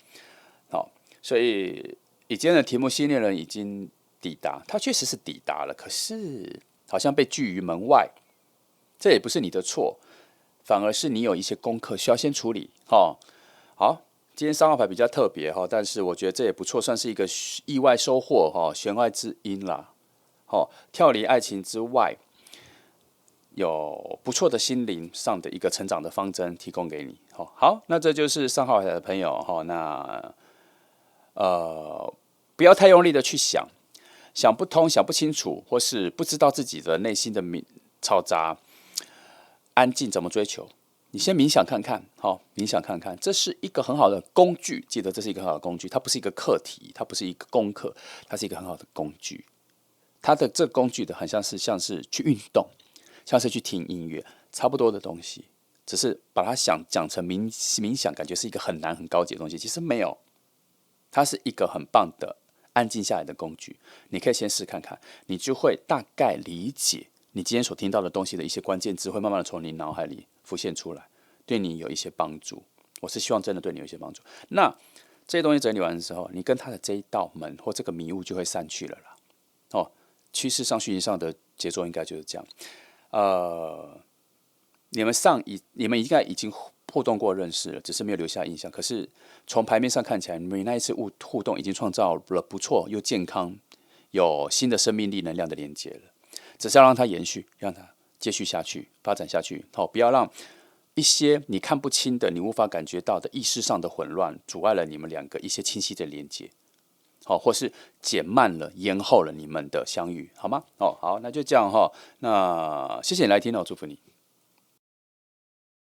好，所以以今天的题目，新恋人已经抵达，他确实是抵达了，可是好像被拒于门外，这也不是你的错，反而是你有一些功课需要先处理。好，今天3号牌比较特别，但是我觉得这也不错，算是一个意外收获，弦外之音啦。跳离爱情之外，有不错的心灵上的一个成长的方针提供给你。好，那这就是3号牌的朋友，那不要太用力的去想不通、想不清楚，或是不知道自己的内心的嘈杂，安静怎么追求？你先冥想看看，冥想看看，这是一个很好的工具。记得这是一个很好的工具，它不是一个课题，它不是一个功课，它是一个很好的工具。它的这个工具的很像是去运动，像是去听音乐，差不多的东西，只是把它讲成冥想，感觉是一个很难很高级的东西，其实没有，它是一个很棒的安静下来的工具。你可以先试看看，你就会大概理解你今天所听到的东西的一些关键字，会慢慢的从你脑海里浮现出来，对你有一些帮助。我是希望真的对你有一些帮助。那这些东西整理完之后，你跟他的这一道门或这个迷雾就会散去了啦。趋势上、讯息上的节奏应该就是这样。你们应该已经互动过、认识了，只是没有留下印象。可是从牌面上看起来，你们那一次互动已经创造了不错又健康、有新的生命力、能量的连接了。只是要让它延续，让它继续下去、发展下去。不要让一些你看不清的、你无法感觉到的意识上的混乱，阻碍了你们两个一些清晰的连接。或是减慢了、延后了你们的相遇，好吗？好，那就这样哈。那谢谢你来听，祝福你。